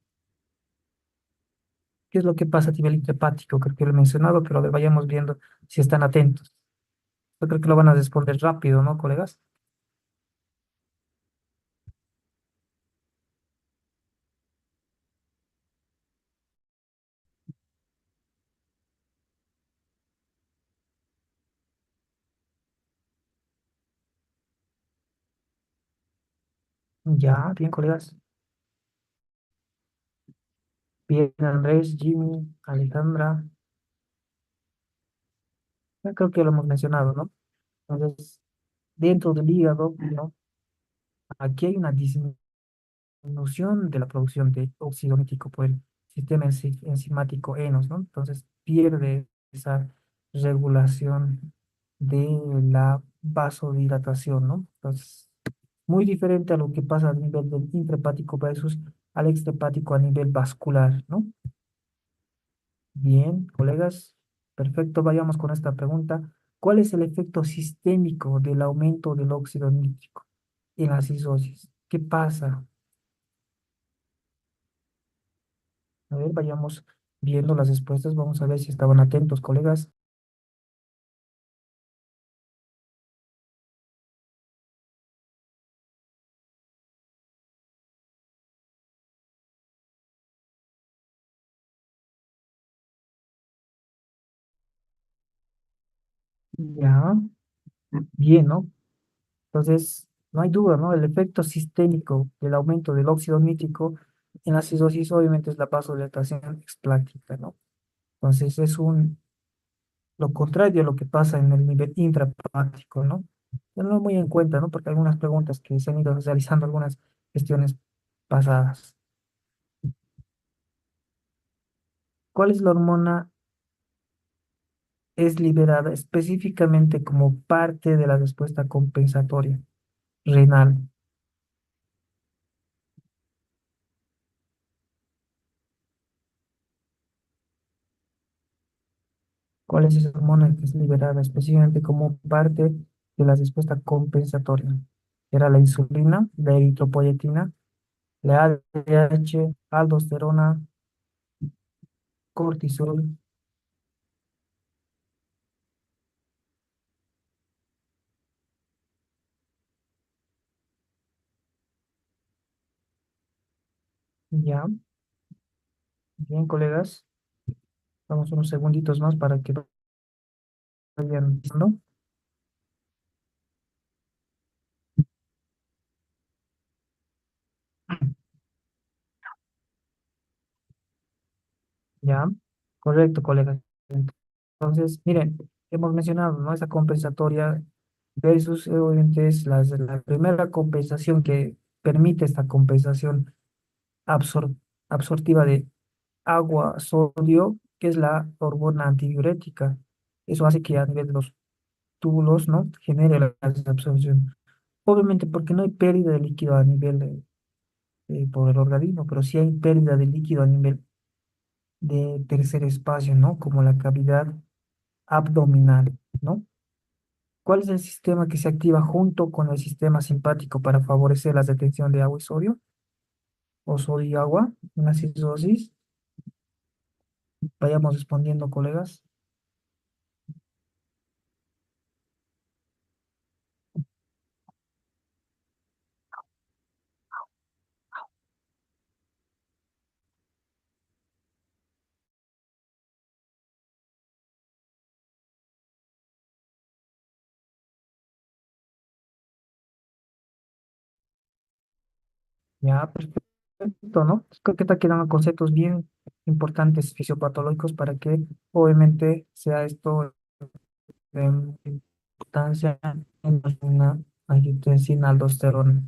¿qué es lo que pasa a nivel intrahepático? Creo que lo he mencionado, pero a ver, vayamos viendo si están atentos. Yo creo que lo van a responder rápido, ¿no, colegas? Ya, bien, colegas. Bien, Andrés, Jimmy, Alejandra. Ya creo que lo hemos mencionado, ¿no? Entonces, dentro del hígado, ¿no? Aquí hay una disminución de la producción de óxido nítrico por el sistema enzimático ENOS, ¿no? Entonces, pierde esa regulación de la vasodilatación, ¿no? Entonces, muy diferente a lo que pasa a nivel del intrahepático versus al extrahepático a nivel vascular, ¿no? Bien, colegas, perfecto, vayamos con esta pregunta. ¿Cuál es el efecto sistémico del aumento del óxido nítrico en la cirrosis? ¿Qué pasa? A ver, vayamos viendo las respuestas, vamos a ver si estaban atentos, colegas. Ya, bien, ¿no? Entonces, no hay duda, ¿no? El efecto sistémico del aumento del óxido nítrico en la acidosis obviamente es la vasodilatación expláctica, ¿no? Entonces, lo contrario a lo que pasa en el nivel intrahepático, ¿no? Tenlo muy en cuenta, ¿no? Porque algunas preguntas que se han ido realizando, algunas gestiones pasadas. ¿Cuál es la hormona es liberada específicamente como parte de la respuesta compensatoria renal? ¿Cuál es esa hormona que es liberada específicamente como parte de la respuesta compensatoria? Era la insulina, la eritropoyetina, la ADH, aldosterona, cortisol. Ya, bien, colegas. Vamos unos segunditos más para que vayan diciendo. Ya, correcto, colegas. Entonces, miren, hemos mencionado, ¿no? Esa compensatoria versus, obviamente, es la primera compensación que permite esta compensación absor- absortiva de agua, sodio, que es la hormona antidiurética. Eso hace que a nivel de los túbulos, ¿no? Genere la absorción. Obviamente, porque no hay pérdida de líquido a nivel por el organismo, pero sí hay pérdida de líquido a nivel de tercer espacio, ¿no? Como la cavidad abdominal, ¿no? ¿Cuál es el sistema que se activa junto con el sistema simpático para favorecer la detención de agua y sodio? O sodio y agua en la acidosis. Vayamos respondiendo, colegas. Ya, perfecto, ¿no? Creo que te quedan conceptos bien importantes fisiopatológicos para que obviamente sea esto de importancia en una angiotensina aldosterona.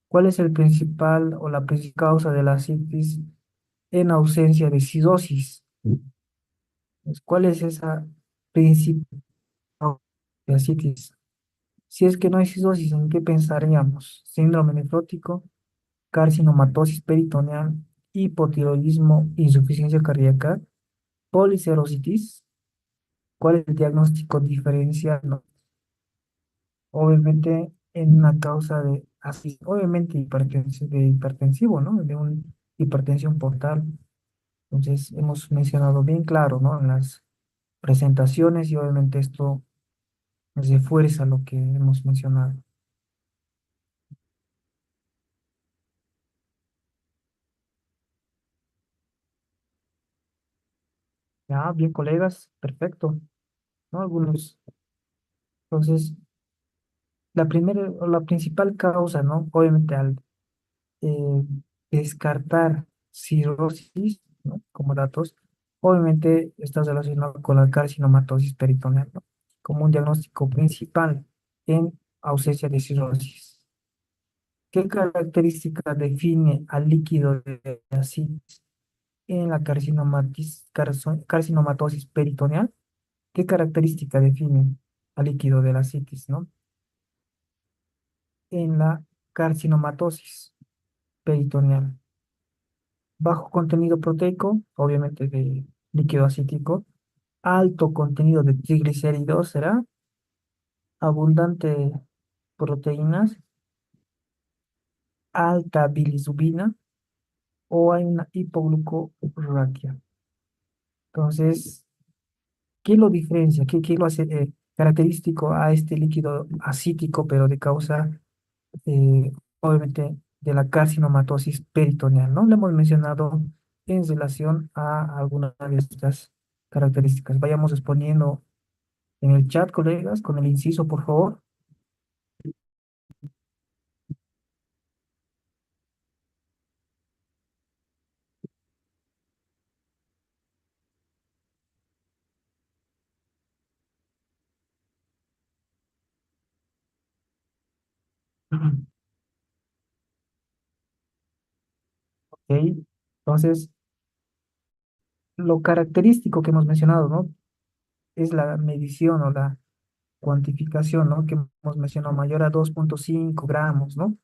¿Cuál es el principal o la principal causa de la ascitis en ausencia de cidosis? Pues, ¿cuál es esa principal causa de ascitis? Si es que no hay cidosis, ¿en qué pensaríamos? Síndrome nefrótico, carcinomatosis peritoneal, hipotiroidismo, insuficiencia cardíaca, policerositis. ¿Cuál es el diagnóstico diferencial? ¿No? Obviamente en una causa de así, obviamente de hipertensivo, ¿no? De una hipertensión portal. Entonces hemos mencionado bien claro, ¿no? En las presentaciones y obviamente esto refuerza lo que hemos mencionado. Ya, bien, colegas, perfecto, ¿no? Algunos. Entonces, la primera o la principal causa, ¿no? Obviamente al eh, descartar cirrosis, ¿no? Como datos, obviamente está relacionado con la carcinomatosis peritoneal, ¿no? Como un diagnóstico principal en ausencia de cirrosis. ¿Qué característica define al líquido de ascitis en la carcinomatosis peritoneal? ¿Qué característica define al líquido de la ascitis, ¿no? En la carcinomatosis peritoneal. Bajo contenido proteico, obviamente de líquido acítico, alto contenido de triglicéridos, ¿será? Abundante proteínas, alta bilisubina o hay una hipoglucurraquia. Entonces, ¿qué lo diferencia? ¿Qué lo hace característico a este líquido acítico, pero de causa, obviamente, de la carcinomatosis peritoneal? ¿No? Lo hemos mencionado en relación a algunas de estas características. Vayamos exponiendo En el chat, colegas, con el inciso, por favor. Ok. Entonces, lo característico que hemos mencionado, ¿no? Es la medición o la cuantificación, ¿no? Que hemos mencionado, mayor a 2,5 gramos, ¿no?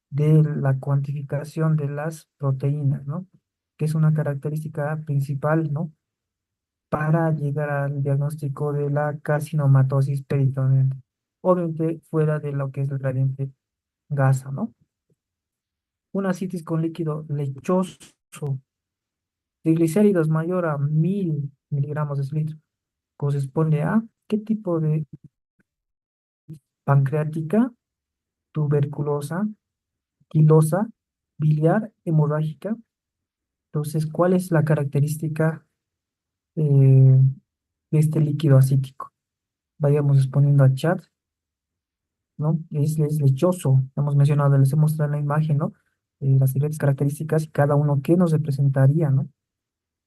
De la cuantificación de las proteínas, ¿no? Que es una característica principal, ¿no? Para llegar al diagnóstico de la carcinomatosis peritoneal. Obviamente fuera de lo que es el gradiente gasa, ¿no? Una citis con líquido lechoso, triglicéridos mayor a 1000 miligramos de litro, corresponde a qué tipo de pancreática, tuberculosa, quilosa, biliar, hemorrágica. Entonces, ¿cuál es la característica de este líquido acítico? Vayamos exponiendo a chat, ¿no? Es lechoso, hemos mencionado, les he mostrado en la imagen, ¿no? Las diferentes características y cada uno qué nos representaría, ¿no?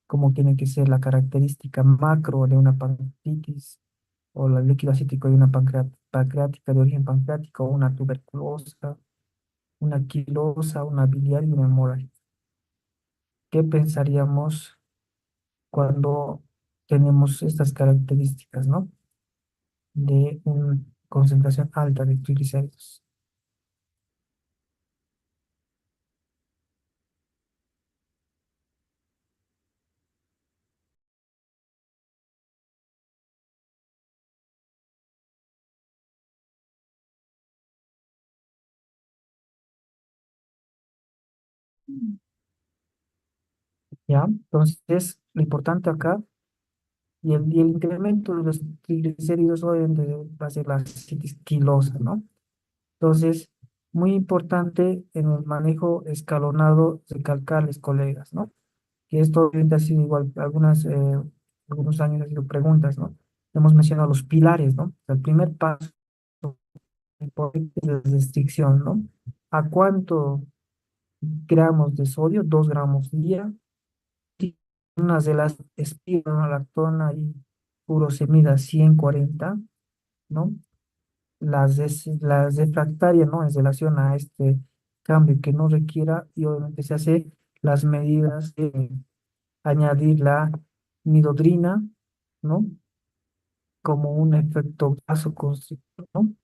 Cómo tiene que ser la característica macro de una pancreatitis o el líquido acítico de una pancreática de origen pancreático, o una tuberculosa, una quilosa, una biliar y una hemorrágica. ¿Qué pensaríamos cuando tenemos estas características, ¿no? De una concentración alta de triglicéridos. ¿Ya? Entonces, lo importante acá, y el incremento de los triglicéridos obviamente va a ser la citis quilosa, ¿no? Entonces, muy importante en el manejo escalonado recalcarles, colegas, ¿no? Que esto obviamente ha sido igual, algunos años ha sido preguntas, ¿no? Hemos mencionado los pilares, ¿no? El primer paso importante es la restricción, ¿no? ¿A cuánto gramos de sodio? 2 gramos día. Y unas de las espironolactona y furosemida 140, ¿no? Las refractarias, ¿no? En relación a este cambio que no requiera, y obviamente se hace las medidas de añadir la midodrina, ¿no? Como un efecto vasoconstrictor, ¿no?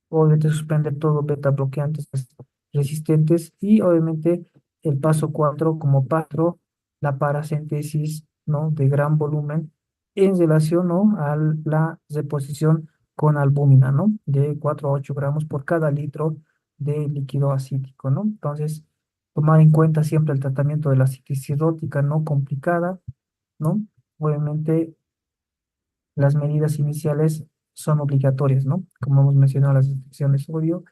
Obviamente suspender todos los beta bloqueantes resistentes y obviamente el paso 4 como patro, la paracentesis, ¿no? De gran volumen en relación, ¿no? A la reposición con albúmina, ¿no? De 4 a 8 gramos por cada litro de líquido acítico, ¿no? Entonces, tomar en cuenta siempre el tratamiento de la citis cirrótica no complicada, ¿no? Obviamente las medidas iniciales son obligatorias, ¿no? Como hemos mencionado, las restricciones de sodio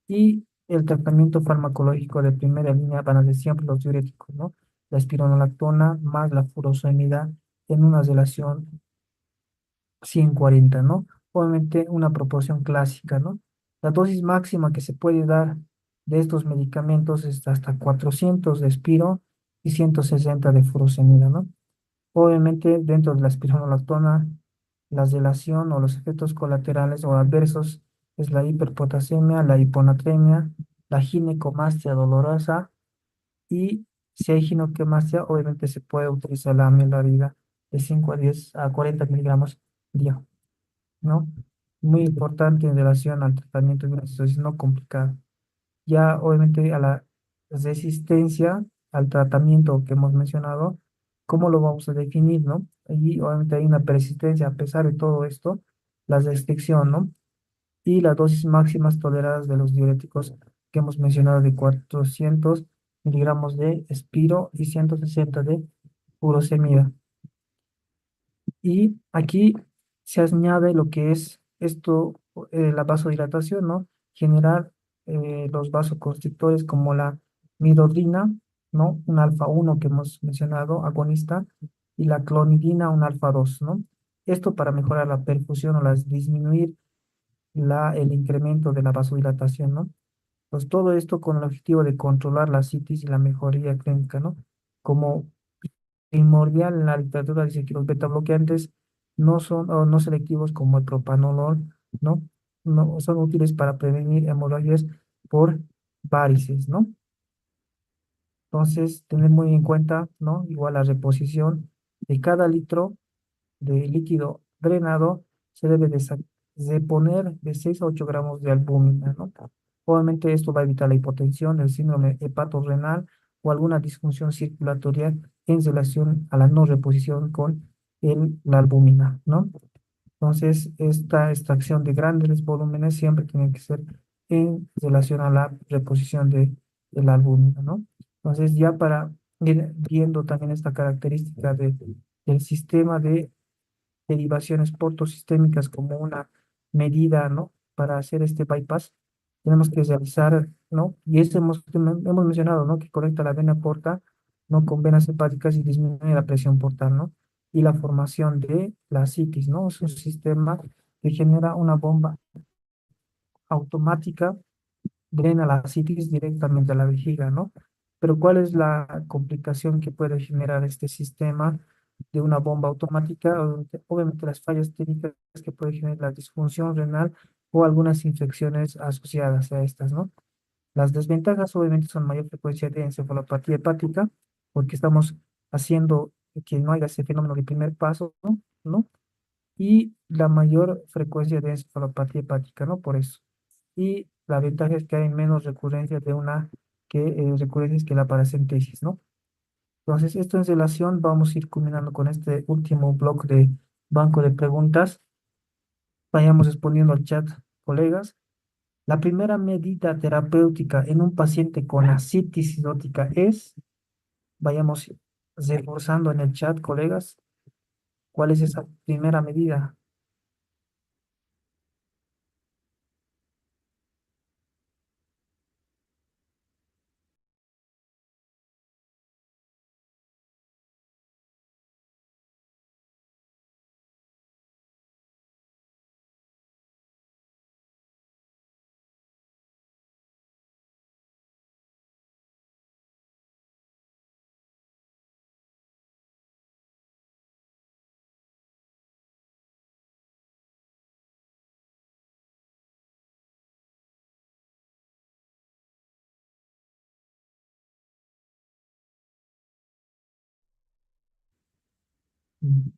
y el tratamiento farmacológico de primera línea van a ser siempre los diuréticos, ¿no? La espironolactona más la furosemida en una relación 140, ¿no? Obviamente una proporción clásica, ¿no? La dosis máxima que se puede dar de estos medicamentos es hasta 400 de espiro y 160 de furosemida, ¿no? Obviamente, dentro de la espironolactona, la delación o los efectos colaterales o adversos es la hiperpotasemia, la hiponatremia, la ginecomastia dolorosa y si hay ginecomastia, obviamente se puede utilizar la amilolarida de 5 a 10 a 40 miligramos día, ¿no? Muy importante en relación al tratamiento de una situación no complicada. Ya obviamente a la resistencia al tratamiento que hemos mencionado, ¿cómo lo vamos a definir, no? Y obviamente hay una persistencia a pesar de todo esto, la restricción, ¿no? Y las dosis máximas toleradas de los diuréticos que hemos mencionado de 400 miligramos de espiro y 160 de furosemida. Y aquí se añade lo que es esto, la vasodilatación, ¿no? Generar los vasoconstrictores como la midodrina, ¿no? Un alfa 1 que hemos mencionado, agonista, y la clonidina, un alfa 2, ¿no? Esto para mejorar la perfusión o disminuir el incremento de la vasodilatación, ¿no? Pues todo esto con el objetivo de controlar la citis y la mejoría clínica, ¿no? Como primordial en la literatura dice que los betabloqueantes no son o no selectivos como el propanolol, ¿no? No son útiles para prevenir hemorragias por varices, ¿no? Entonces, tener muy en cuenta, ¿no? Igual la reposición de cada litro de líquido drenado se debe de poner de 6 a 8 gramos de albúmina, ¿no? Obviamente esto va a evitar la hipotensión, el síndrome hepatorrenal o alguna disfunción circulatoria en relación a la no reposición con la albúmina, ¿no? Entonces, esta extracción de grandes volúmenes siempre tiene que ser en relación a la reposición de la albúmina, ¿no? Entonces, ya para ir viendo también esta característica del sistema de derivaciones portosistémicas como una medida, ¿no? Para hacer este bypass, tenemos que realizar, ¿no? Y esto hemos mencionado, ¿no? Que conecta la vena porta, ¿no? Con venas hepáticas y disminuye la presión portal, ¿no? Y la formación de la citis, ¿no? Es un sistema que genera una bomba automática, drena la citis directamente a la vejiga, ¿no? Pero ¿cuál es la complicación que puede generar este sistema de una bomba automática? Obviamente las fallas técnicas que puede generar la disfunción renal o algunas infecciones asociadas a estas, ¿no? Las desventajas obviamente son mayor frecuencia de encefalopatía hepática, porque estamos haciendo que no haya ese fenómeno de primer paso, ¿no? ¿No? Y la mayor frecuencia de encefalopatía hepática, ¿no? Por eso. Y la ventaja es que hay menos recurrencias recurrencias que la paracentesis, ¿no? Entonces, esto en relación, vamos a ir culminando con este último bloque de banco de preguntas. Vayamos respondiendo al chat, colegas. La primera medida terapéutica en un paciente con ascitis cirrótica es, vayamos reforzando en el chat, colegas, ¿cuál es esa primera medida? Mm,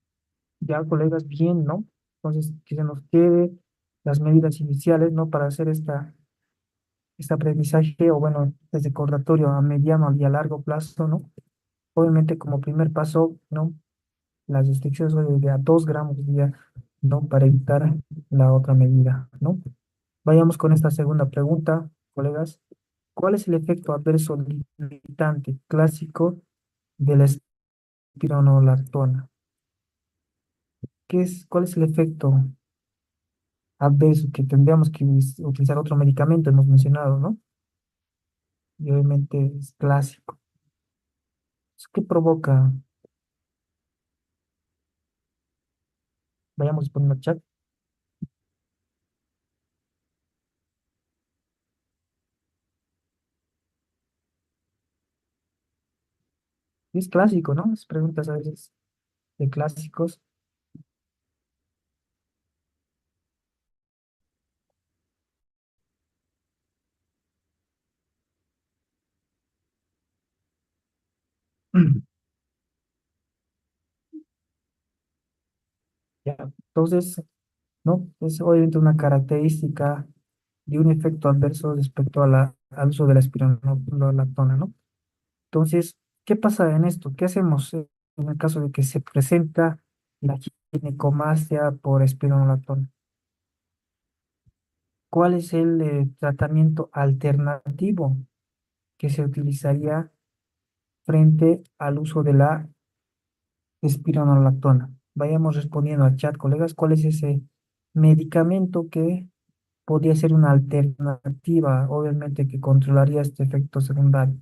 Ya, colegas, bien, ¿no? Entonces, que se nos quede las medidas iniciales, ¿no? Para hacer este aprendizaje, o bueno, desde recordatorio a mediano y a largo plazo, ¿no? Obviamente, como primer paso, ¿no? Las restricciones son de a 2 gramos día, ¿no? Para evitar la otra medida, ¿no? Vayamos con esta segunda pregunta, colegas. ¿Cuál es el efecto adverso limitante clásico de la espironolactona? ¿Cuál es el efecto adverso que tendríamos que utilizar otro medicamento, hemos mencionado, ¿no? Y obviamente es clásico. ¿Qué provoca? Vayamos poniendo el chat. Es clásico, ¿no? Las preguntas a veces de clásicos. Ya. Entonces, ¿no? Es obviamente una característica de un efecto adverso respecto al uso de la espironolactona, ¿no? Entonces, ¿qué pasa en esto? ¿Qué hacemos en el caso de que se presenta la ginecomastia por espironolactona? ¿Cuál es el tratamiento alternativo que se utilizaría frente al uso de la espironolactona? Vayamos respondiendo al chat, colegas, ¿cuál es ese medicamento que podría ser una alternativa, obviamente, que controlaría este efecto secundario?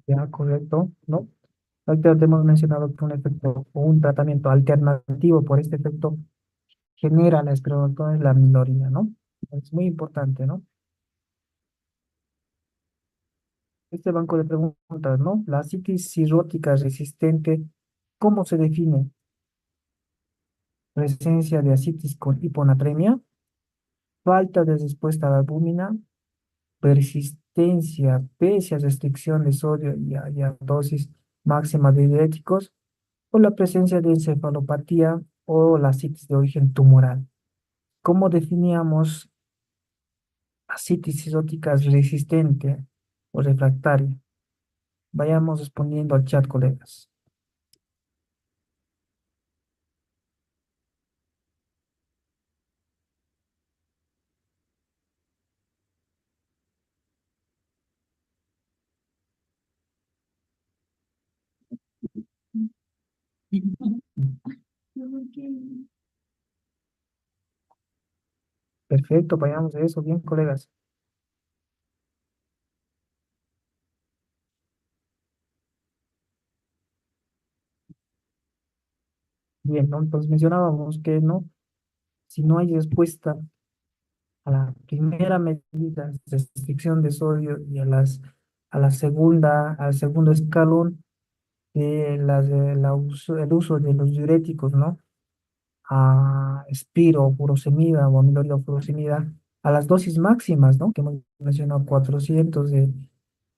Ya, correcto, ¿no? Ahorita te hemos mencionado que un efecto o un tratamiento alternativo por este efecto genera la espermatozoides la minoría, ¿no? Es muy importante, ¿no? Este banco de preguntas, ¿no? La citis cirrótica resistente, ¿cómo se define? Presencia de ascitis con hiponatremia, falta de respuesta a la albúmina, persistencia pese a restricción de sodio y a dosis máxima de diuréticos, o la presencia de encefalopatía o la citis de origen tumoral. ¿Cómo definíamos ascitis cirrótica resistente o refractaria? Vayamos respondiendo al chat, colegas. Perfecto, vayamos a eso. Bien, colegas. Bien, ¿no? Entonces mencionábamos que no, si no hay respuesta a la primera medida de restricción de sodio y a la segunda, al segundo escalón el uso de los diuréticos, ¿no? A espiro, furosemida o amilorida furosemida, a las dosis máximas, ¿no? Que hemos mencionado 400 de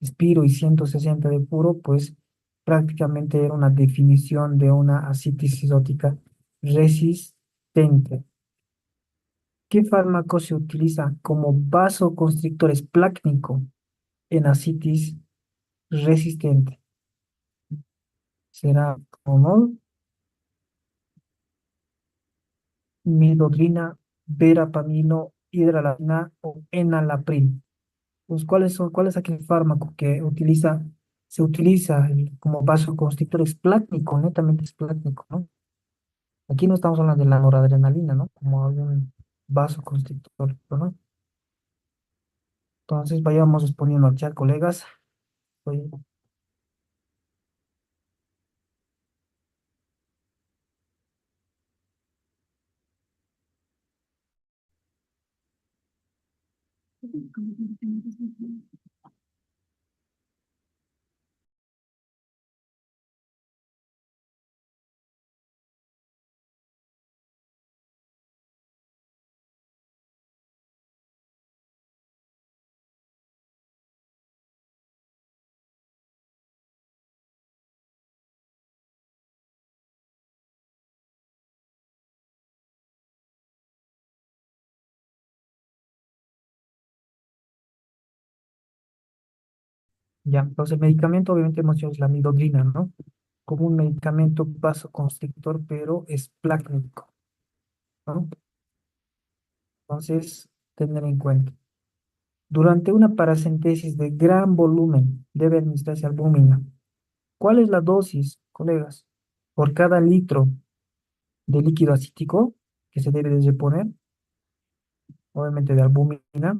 espiro y 160 de puro, pues prácticamente era una definición de una ascitis cirrótica resistente. ¿Qué fármaco se utiliza como vasoconstrictor esplácnico en ascitis resistente? ¿Será Omol, midodrina, verapamilo, hidralazina o enalapril? Pues, ¿cuál es aquel fármaco que se utiliza como vasoconstrictor esplácnico, netamente esplácnico, ¿no? Aquí no estamos hablando de la noradrenalina, ¿no? Como algún vasoconstrictor, ¿no? Entonces vayamos respondiendo al chat, colegas. Oye, ya, entonces el medicamento obviamente hemos dicho es la midodrina, ¿no? Como un medicamento vasoconstrictor, pero esplácnico, ¿no? Entonces, tener en cuenta. Durante una paracentesis de gran volumen debe administrarse albúmina. ¿Cuál es la dosis, colegas? Por cada litro de líquido acítico que se debe de reponer, obviamente de albúmina.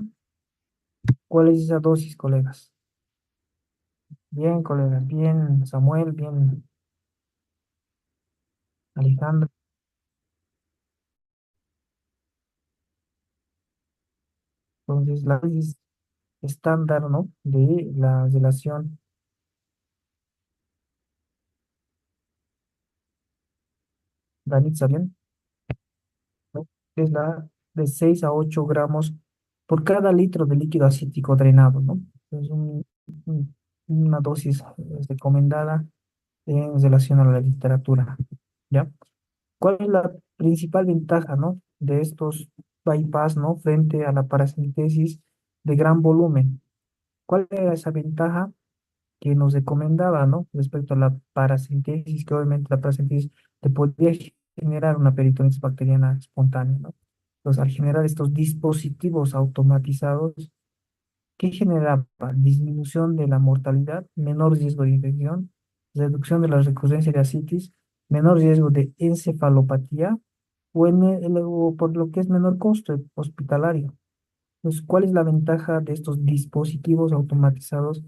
¿Cuál es esa dosis, colegas? Bien, colegas, bien, Samuel, bien, Alejandro. Entonces, la dosis estándar, ¿no? De la relación Danitza-Bien, ¿no? Es la de 6 a 8 gramos por cada litro de líquido acítico drenado, ¿no? Es una dosis recomendada en relación a la literatura, ¿ya? ¿Cuál es la principal ventaja, ¿no? De estos bypass, ¿no? Frente a la paracentesis de gran volumen. ¿Cuál era esa ventaja que nos recomendaba, ¿no? Respecto a la paracentesis, que obviamente la paracentesis te podría generar una peritonitis bacteriana espontánea, ¿no? Entonces, al generar estos dispositivos automatizados, ¿qué generaba? Disminución de la mortalidad, menor riesgo de infección, reducción de la recurrencia de ascitis, menor riesgo de encefalopatía o por lo que es menor costo hospitalario. Entonces, ¿cuál es la ventaja de estos dispositivos automatizados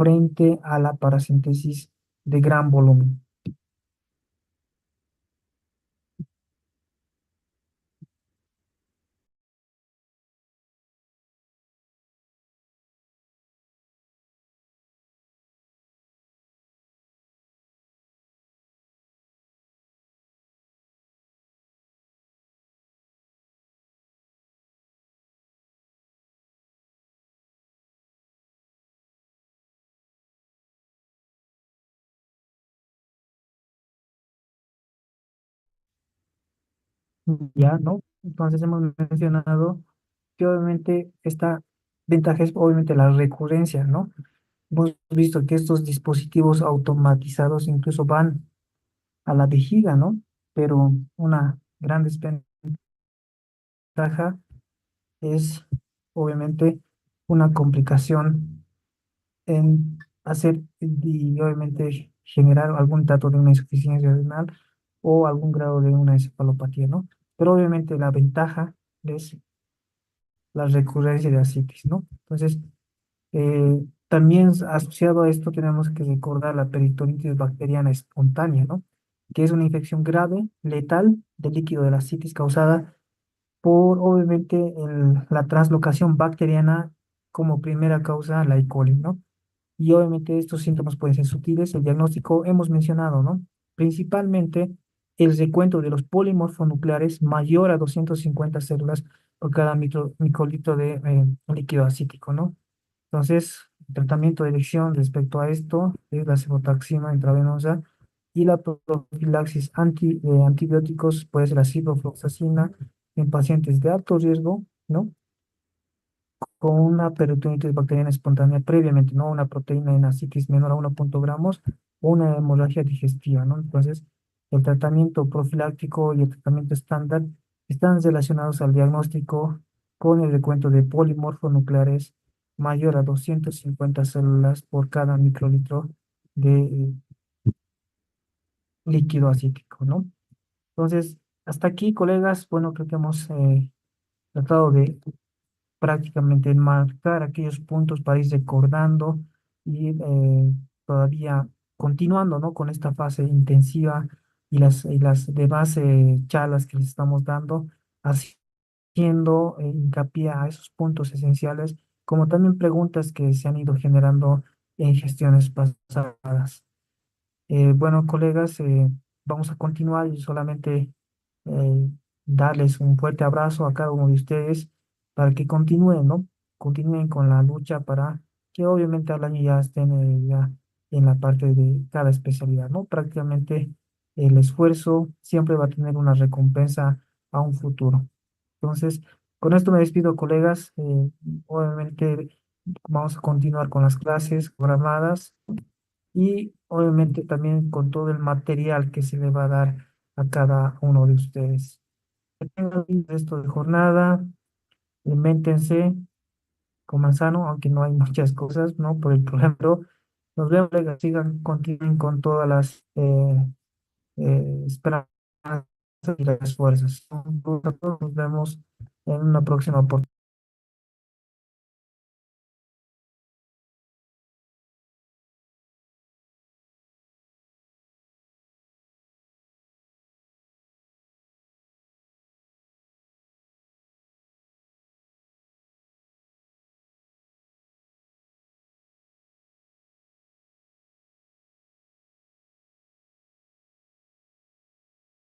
frente a la parasíntesis de gran volumen. Ya, ¿no? Entonces hemos mencionado que obviamente esta ventaja es obviamente la recurrencia, ¿no? Hemos visto que estos dispositivos automatizados incluso van a la vejiga, ¿no? Pero una gran desventaja es obviamente una complicación en hacer y obviamente generar algún dato de una insuficiencia renal o algún grado de una encefalopatía, ¿no? Pero obviamente la ventaja es la recurrencia de ascitis, ¿no? Entonces, también asociado a esto tenemos que recordar la peritonitis bacteriana espontánea, ¿no? Que es una infección grave, letal del líquido de la ascitis causada por, obviamente, la translocación bacteriana como primera causa, la E. coli, ¿no? Y obviamente estos síntomas pueden ser sutiles. El diagnóstico hemos mencionado, ¿no? Principalmente el recuento de los polimorfonucleares mayor a 250 células por cada microlitro de líquido acítico, ¿no? Entonces, el tratamiento de elección respecto a esto es la cefotaxima intravenosa y la profilaxis de antibióticos puede ser la ciprofloxacina en pacientes de alto riesgo, ¿no? Con una peritonitis bacteriana espontánea previamente, ¿no? Una proteína en ascitis menor a 1 gramos o una hemorragia digestiva, ¿no? Entonces, el tratamiento profiláctico y el tratamiento estándar están relacionados al diagnóstico con el recuento de polimorfonucleares mayor a 250 células por cada microlitro de líquido acítico, ¿no? Entonces, hasta aquí, colegas, bueno, creo que hemos tratado de prácticamente enmarcar aquellos puntos para ir recordando y todavía continuando, ¿no? Con esta fase intensiva y las demás charlas que les estamos dando, haciendo hincapié a esos puntos esenciales, como también preguntas que se han ido generando en gestiones pasadas. Bueno, colegas, vamos a continuar y solamente eh, darles un fuerte abrazo a cada uno de ustedes para que continúen, ¿no? Continúen con la lucha para que obviamente al año ya estén ya en la parte de cada especialidad, ¿no? Prácticamente el esfuerzo siempre va a tener una recompensa a un futuro. Entonces, con esto me despido, colegas. Obviamente vamos a continuar con las clases programadas y obviamente también con todo el material que se le va a dar a cada uno de ustedes. Que tengan un resto de jornada, aliméntense, coman sano, aunque no hay muchas cosas, ¿no? Por el ejemplo, nos vemos, colegas, sigan, continúen con todas las esperanzas y las fuerzas. Nos vemos en una próxima oportunidad.